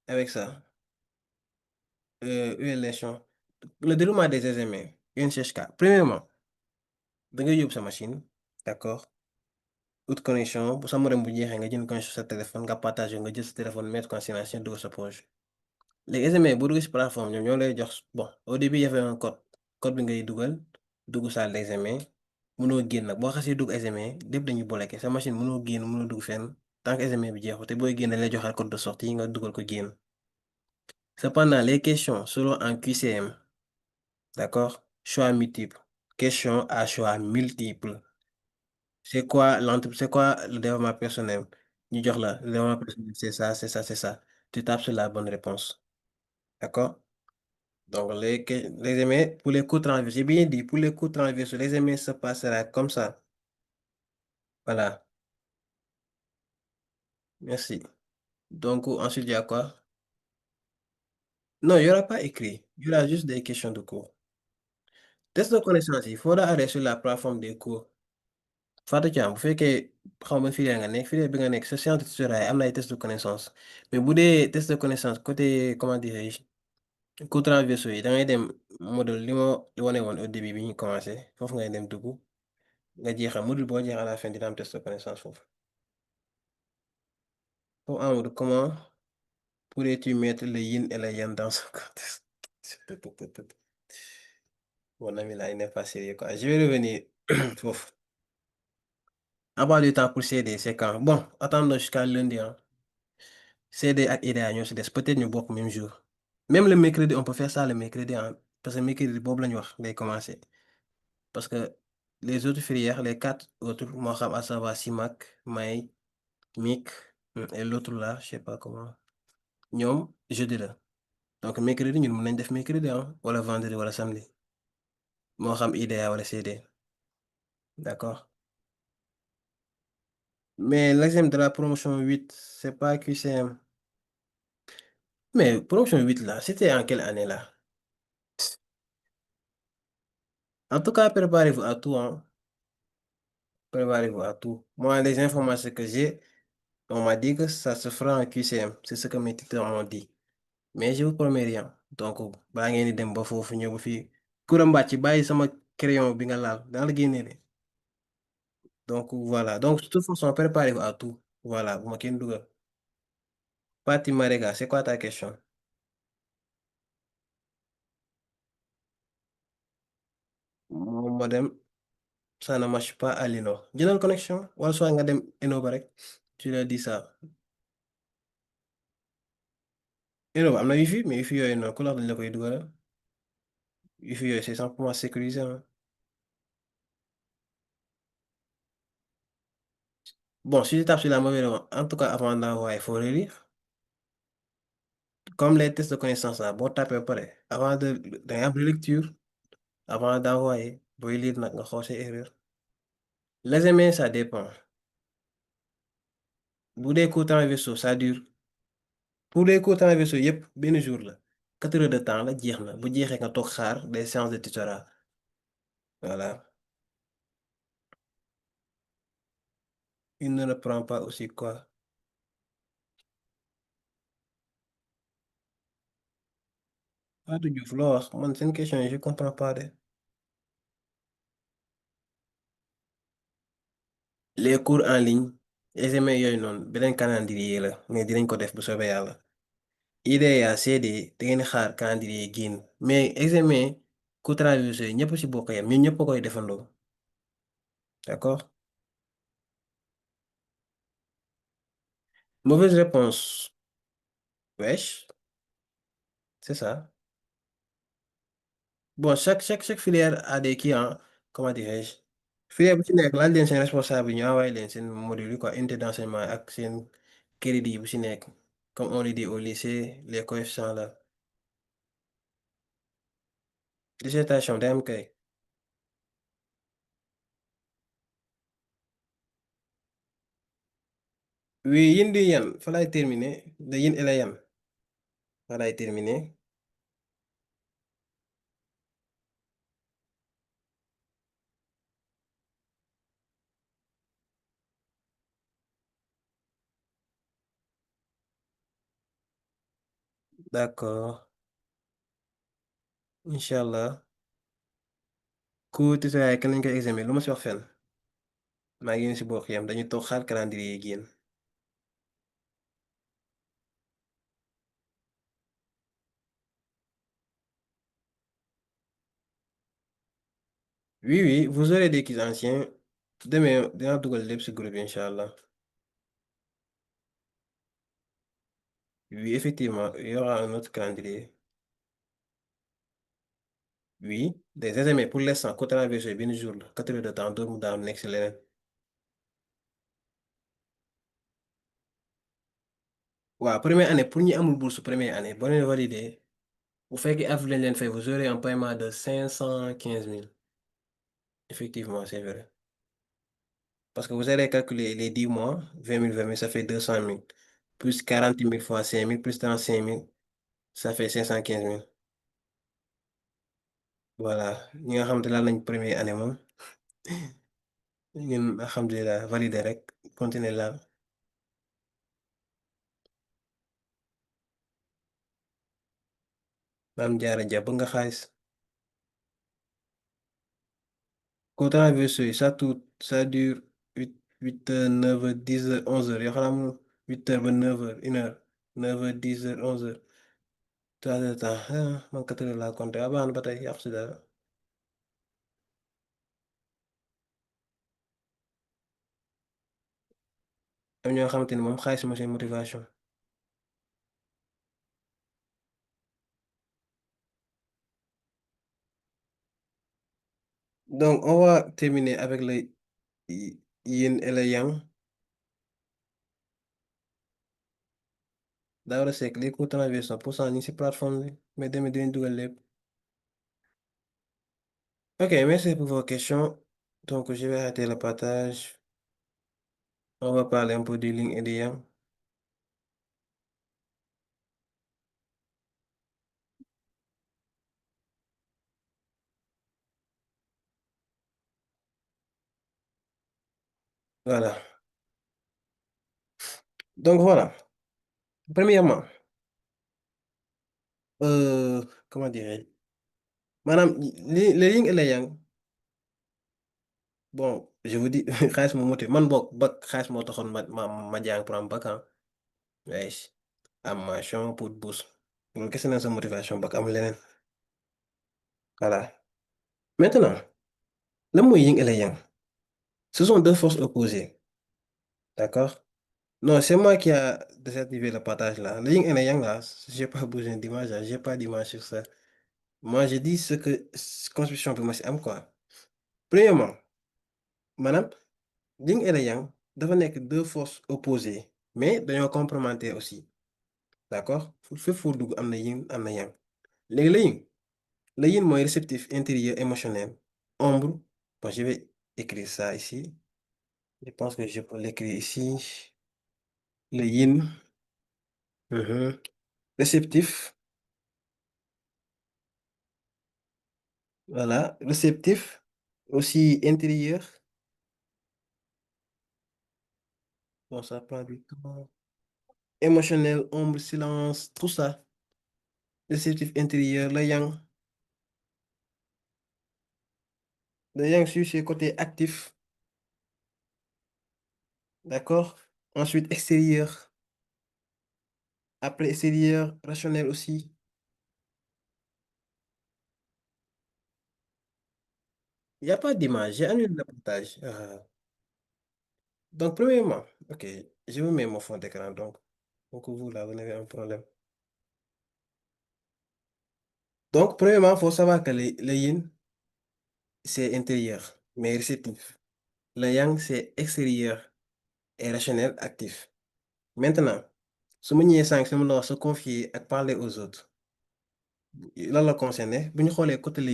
avec ça. Élection. Le déroulement des examens. Une CHK. Premièrement, da nga yóbbu sa machine, d'accord? Haute connexion, bu sa modem bu jeexee nga jënd connexion sa téléphone, nga partagé nga jël sa téléphone mettre ko en silencieux dugal sa poche. léegi examen boo duggee si plateforme ñoom ñoo lay jox bon au début y avait un code bi ngay dugal dugg salle d'examen mënoo génn nag boo xasee dugg examen lépp dañuy bloqué sa machine mënoo génn mënoo dugg fenn tant que examen bi jeexul te booy génn dañ lay joxaat code de sortie nga dugal ko génn cependant les questions seront en QCM d'accord choix multiple question à choix multiple c'est quoi le développement personnel ñu jox la le développement personnel c'est ça tu tapes sur la bonne réponse d'accord. Donc, l'examen pour les cours transversaux, j'ai bien dit, pour les cours transversaux, l'examen se passera comme ça. Voilà, merci. Donc, ensuite, il y a quoi? Non, il n'y aura pas écrit. Il y aura juste des questions de cours. Test de connaissance, il faudra aller sur la plateforme des cours. Fatou Thiam, bu fekkee xaw ma filière nga nekk filière bi nga nekk sa science de tutorat am na ay test de connaissance mais bu dee test de connaissance côté comment dirais-je cours transversaux yi da ngay dem module li ma wane woon au début bi ñu commencé foofu ngay dem dugg nga jeexal module boo jeexal à la fin dina am test de connaissance foofu. Pour Amadou, comment pourrais-tu mettre le yin et le yang dans ce contexte? Mon ami là, il n'est pas sérieux, quoi. Je vais revenir. Ouf. Avoir du temps pour CD, c'est quand? Bon, attendons jusqu'à lundi, hein. CD ak IDEA ñoo si des peut-être ñu bokk même jour. Même le mercredi, on peut faire ça le mercredi, hein. Parce que mercredi boobu la ñu wax day commencer. Parce que les autres filières, les 4 autres, moo xam à savoir CIMAC, May, MIC, et l'autre là, je sais pas comment. ñoom jeudi la. Donc mercredi ñun mën nañ def mercredi ah wala vendredi wala samedi moo xam IDEA wala CD d'accord mais l'examen de la promotion 8 c'est pas QCM mais promotion 8 là c'était en quelle année là en tout cas préparez-vous à tout hein préparez-vous à tout moi les informations que j'ai on m'a dit que ça se fera en QCM c'est ce que mes tuteurs m'ont dit mais je vous promets rien donc baa ngeen di dem ba foofu ñëw ba fii kuram bàcc bàyyi sama crayon bi nga laal danga la génnee de donc voilà donc de toute façon préparez-vous à tout voilà bu ma kenn dugal Pati Marega c'est quoi ta question mon modem ça ne marche pas à l'Inno jëlal connexion wala soit nga dem Inno ba rek tu leur dis ça Inno ba am na wifi mais wifi yooyu noonu ku la wax dañ la koy dugalal wifi yooyu c'est 100% sécurisé hein. Bon si tu tapes sur la mauvaise réponse en tout cas avant d'envoyer il faut relire comme les tests de connaissance là boo tapé ba pare avant de dangay am relecture avant d'envoyer booy lire nag nga xool say erreur l'examen ça dépend bu dee cours transversaux ça dure pour les cours transversaux yëpp benn jour la 4 heures de temps la jeex na bu jeexee nga toog xaar des séances de tutorat voilà il ne reprend pas aussi quoi Fatou Diouf loo wax man seen question yi je comprends pas de les cours en ligne examen yooyu noonu beneen calendrier la mais dinañ ko def bu soobee yàlla IDEA CD da ngeen di xaar calendrier génn mais examen cours transversaux yi ñëpp si bokk yam ñun ñëpp a koy defandoo d'accord Mauvaise réponse. Wesh, c'est ça. Bon, chaque filière a des qui, hein, comment dirais-je? Filière bu ci nekk laaj leen seen responsable yi ñu envoyé leen seen module yi quoi unité d'enseignement ak seen crédit yi bu ci nekk. Comme on le dit au lycée, les coefficients là. Dissertation day am kay. Oui, yin di yan fa lay terminer de yin et la yan fa lay terminer. D'accord, Inch'Allah. Ku tutoraay kan lañ koy examen lu ma si wax fenn maa ngi yéen si bokk yam dañu toog xaar calendrier yi génn. Oui, oui, vous aurez des quiz anciens. Demain, dinaa dugal lépp si groupe bi Inch'Allah. Oui, effectivement, il y aura un autre calendrier. Oui, des examens pour l'instant, côté la version benn jour la 4 heures de temps doomu daam nekk si leneen. Waaw, première année pour ñi amul bourse première année boo leen validé bu fekkee avril lañ leen fay vous aurez un paiement de 515 000. Effectivement, c'est vrai. Parce que vous allez calculer les 10 mois, 20 000, ça fait 200 000. Plus 40 000 fois 5 000, plus 35 000, ça fait 515 000. Voilà. Ñi nga xam te laal nañ première année moom ñun alhamdulilah validé rek continuer laal. Maam jaara ja bëgg nga xaalis. Contrat verseau yi ça dure 8 heures 9 heures 10 heures 11 heures yoo xam ne 8 heures ba 9 heures 1 heure 9 heures 10 heures 11 heures 3 heures de temps man 4 heures laa compté waaw baax na ba tey yàqu si dara. am ñoo xamante ni moom xaalis moo seen motivation. Donc on va terminer avec le yin et le yang. Daouda Seck les cours transversaux 100% ñu ngi si plateforme bi mais demee dinañ dugal lépp. Ok, merci pour vos questions. Donc je vais arrêter le partage. On va parler un peu du yin et du yang. Voilà. Donc voilà. Premièrement, comment dirais-je? Madame, le yin et le yang, bon, je vous dis, xaalis moo motivé man boog bac xaalis moo taxoon ma jàng pour am bac ah. Wesh, am mention pour bourse. Loolu kese na sa motivation bac am leneen. Voilà. Maintenant, lan mooy yin et le yang? Ce sont deux forces opposées. D'accord? Non, c'est moi qui a désactivé le partage là. Le yin et le yang là, j'ai pas besoin d'image, là, j'ai pas d'image sur ça. Moi, je dis ce que construction bi ma si am quoi. Premièrement, maanaam yin et le yang dafa nekk deux forces opposées mais dañoo complémentaires aussi. D'accord? Fépp foo dugg am na yin am na yang. Léegi le yin mooy réceptif intérieur émotionnel. Ombre, bon, je vais écrire ça ici. Je pense que je peux l'écrire ici. Le yin, mhm. Réceptif, voilà, réceptif, aussi intérieur. Bon, ça prend du temps. Émotionnel, ombre, silence, tout ça. Réceptif intérieur, le yang. Le yang sur ses côtés actifs, d'accord? Ensuite, extérieur. Après extérieur, rationnel aussi. Il n'y a pas d'image, j'ai annulé le partage. Donc, premièrement, ok, je vous mets mon fond d'écran. Donc vous, là, vous avez un problème. Donc, premièrement, il faut savoir que le yin, c'est intérieur, mais réceptif. Le yang, c'est extérieur et rationnel, actif. Maintenant, su ma ñëwee sànq si mun na wax se confier ak parler aux autres. Lan la concerné bu ñu xoolee côté le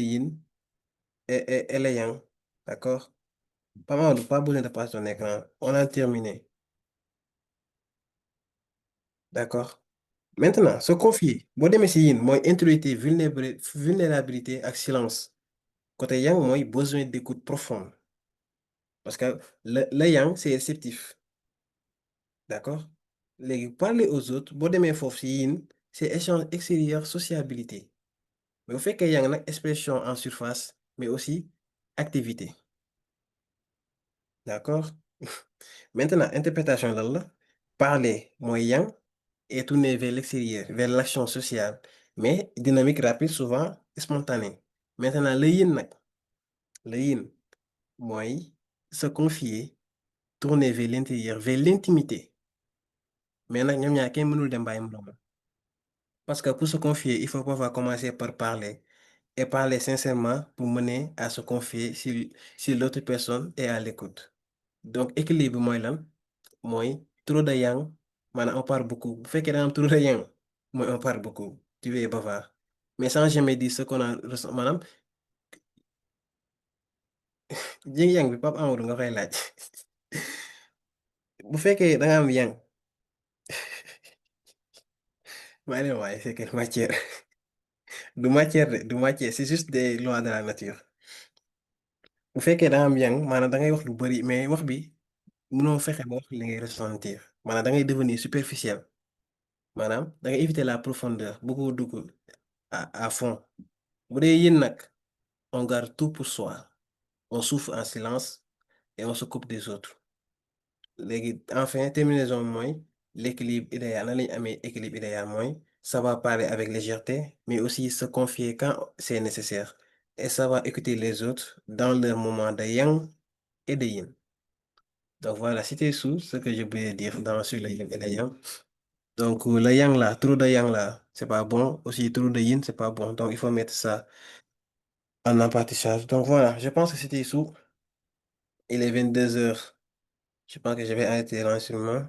yin et le yang, d'accord? Pas besoin de passer ton écran. On a terminé, d'accord? Maintenant, se confier boo demee si yin mooy intuitivité vulnérabilité ak silence. Côté yang mooy besoin d'écoute profonde parce que le yang c'est réceptif, d'accord? Léegi parler aux autres boo demee foofu si yin c'est échange extérieur sociabilité mais bu fekkee yang nag expression en surface mais aussi activité, d'accord? Maintenant interprétation lan la parler mooy yang et tourner vers l'extérieur vers l'action sociale mais dynamique rapide souvent spontanée. Maintenant le yin mooy se confier tourner vers l'intérieur vers l'intimité mais nag ñoom ñaar kenn mënul dem bàyyi moroom parce que pour se confier il faut parfois commencer par parler et parler sincèrement pour mener à se confier si l'autre personne est à l'écoute. Donc équilibre bi mooy lan mooy trop de yang maanaam on parle beaucoup bu fekkee da nga am trop de yang mooy on parle beaucoup tu es bavard mais sans jamais dire ce qu'on a ressent maanaam yin yang bi Pape Amadou nga koy laaj bu fekkee da nga am yang maa leen waaye c'est quelle matière du matière c'est juste des lois de la nature bu fekkee da nga am yang maanaam da ngay wax lu bari mais wax bi mënoo fexe ba wax li ngay ressentir maanaam da ngay devenir superficiel maanaam da ngay éviter la profondeur bëgg dugg à fond bu dee yin nag on garde tout pour soi on souffle en silence et on se coupe des autres léegi enfin terminaison bi mooy l'équilibre idéal nan lañu amee équilibre idéal mooy savoir parler avec légèreté mais aussi se confier quand c'est nécessaire et savoir écouter les autres dans leur moment de yang et de yin. Donc voilà, c'était tout ce que je voulais dire sur le yin et le yang. Donc le yang là, trop de yang là, c'est pas bon. Aussi trop de yin, c'est pas bon. Donc il faut mettre ça en apprentissage. Donc voilà, je pense que c'était tout. Il est 22 heures. Je pense que je vais arrêter l'enregistrement.